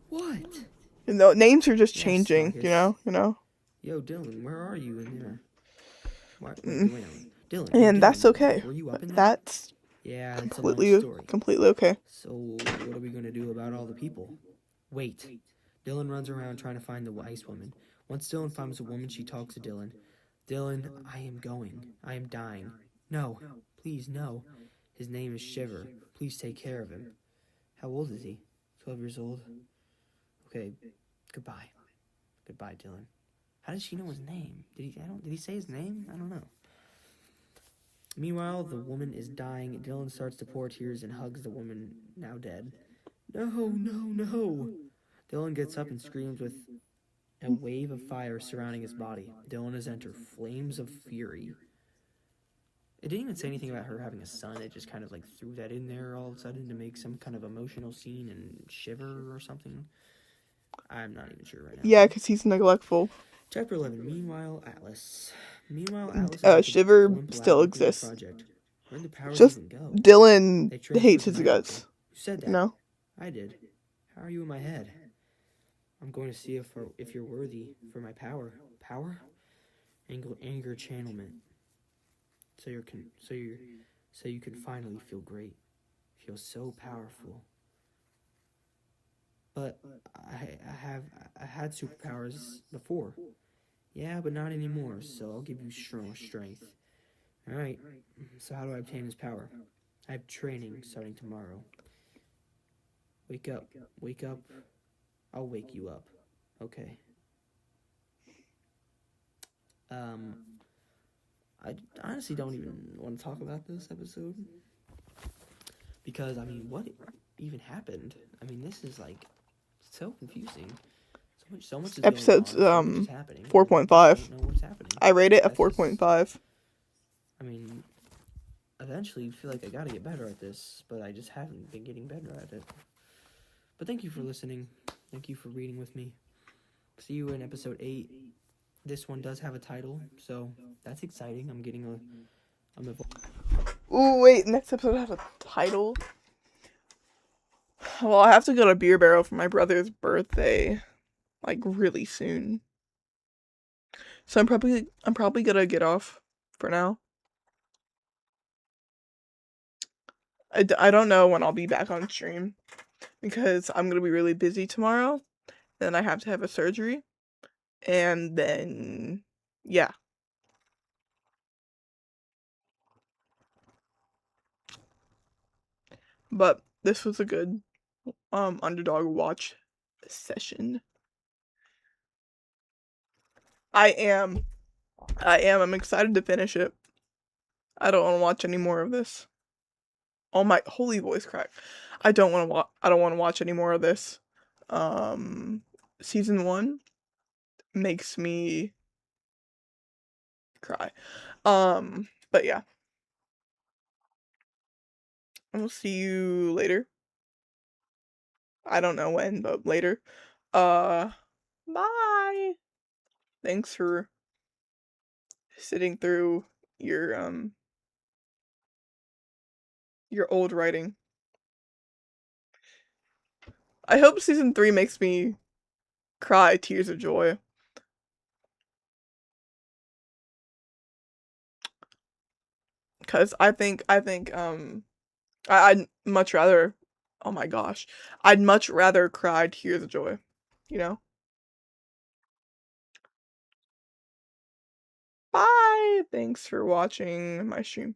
What? No, names are just changing, Marcus. you know? Yo, Dylan, where are you in there? Wait, Dylan. And Dylan, that's okay. Were you up in there? That's Yeah, it's a long story. completely okay. So, what are we going to do about all the people? Wait. Dylan runs around trying to find the Ice Woman. Once Dylan finds a woman, she talks to Dylan. Dylan, I am going. I am dying. No, please, no. His name is Shiver. Please take care of him. How old is he? 12 years old? Okay, goodbye. Goodbye, Dylan. How did she know his name? Did he say his name? I don't know. Meanwhile, the woman is dying. Dylan starts to pour tears and hugs the woman, now dead. No. Dylan gets up and screams with a wave of fire surrounding his body. Dylan is entered flames of fury. It didn't even say anything about her having a son. It just kind of like threw that in there all of a sudden to make some kind of emotional scene and Shiver or something. I'm not even sure right now. Yeah, because he's neglectful. Chapter 11. Meanwhile, Atlas Shiver still exists. Project. Where'd the powers Just even go? Dylan hates his guts. Who said that? No. I did. How are you in my head? I'm going to see if you're worthy for my power. Power? Anger channelment. So you can finally feel great. Feel so powerful. But I had superpowers before. Yeah, but not anymore, so I'll give you strong strength. Alright, so how do I obtain this power? I have training starting tomorrow. Wake up. I'll wake you up. Okay. I honestly don't even want to talk about this episode. Because, I mean, what even happened? I mean, this is, like, so confusing. So much is Episode's, going on. So much is happening. 4.5. I don't know what's happening. I rate it a 4.5. I mean, eventually I feel like I gotta get better at this, but I just haven't been getting better at it. But thank you for listening. Thank you for reading with me. See you in episode 8. This one does have a title, so that's exciting. Ooh, wait, next episode has a title? Well, I have to go to Beer Barrel for my brother's birthday, like, really soon. So I'm probably gonna get off for now. I don't know when I'll be back on stream, because I'm gonna be really busy tomorrow. Then I have to have a surgery. And then, yeah. But this was a good underdog watch session. I'm excited to finish it. I don't want to watch any more of this. Oh my holy voice crack. I don't want to watch any more of this. Season 1 makes me cry. But yeah. I'll see you later. I don't know when, but later. Bye. Thanks for sitting through your old writing. I hope season 3 makes me cry tears of joy. 'cause I'd much rather oh my gosh, I'd much rather cry tears of joy, you know? Bye! Thanks for watching my stream.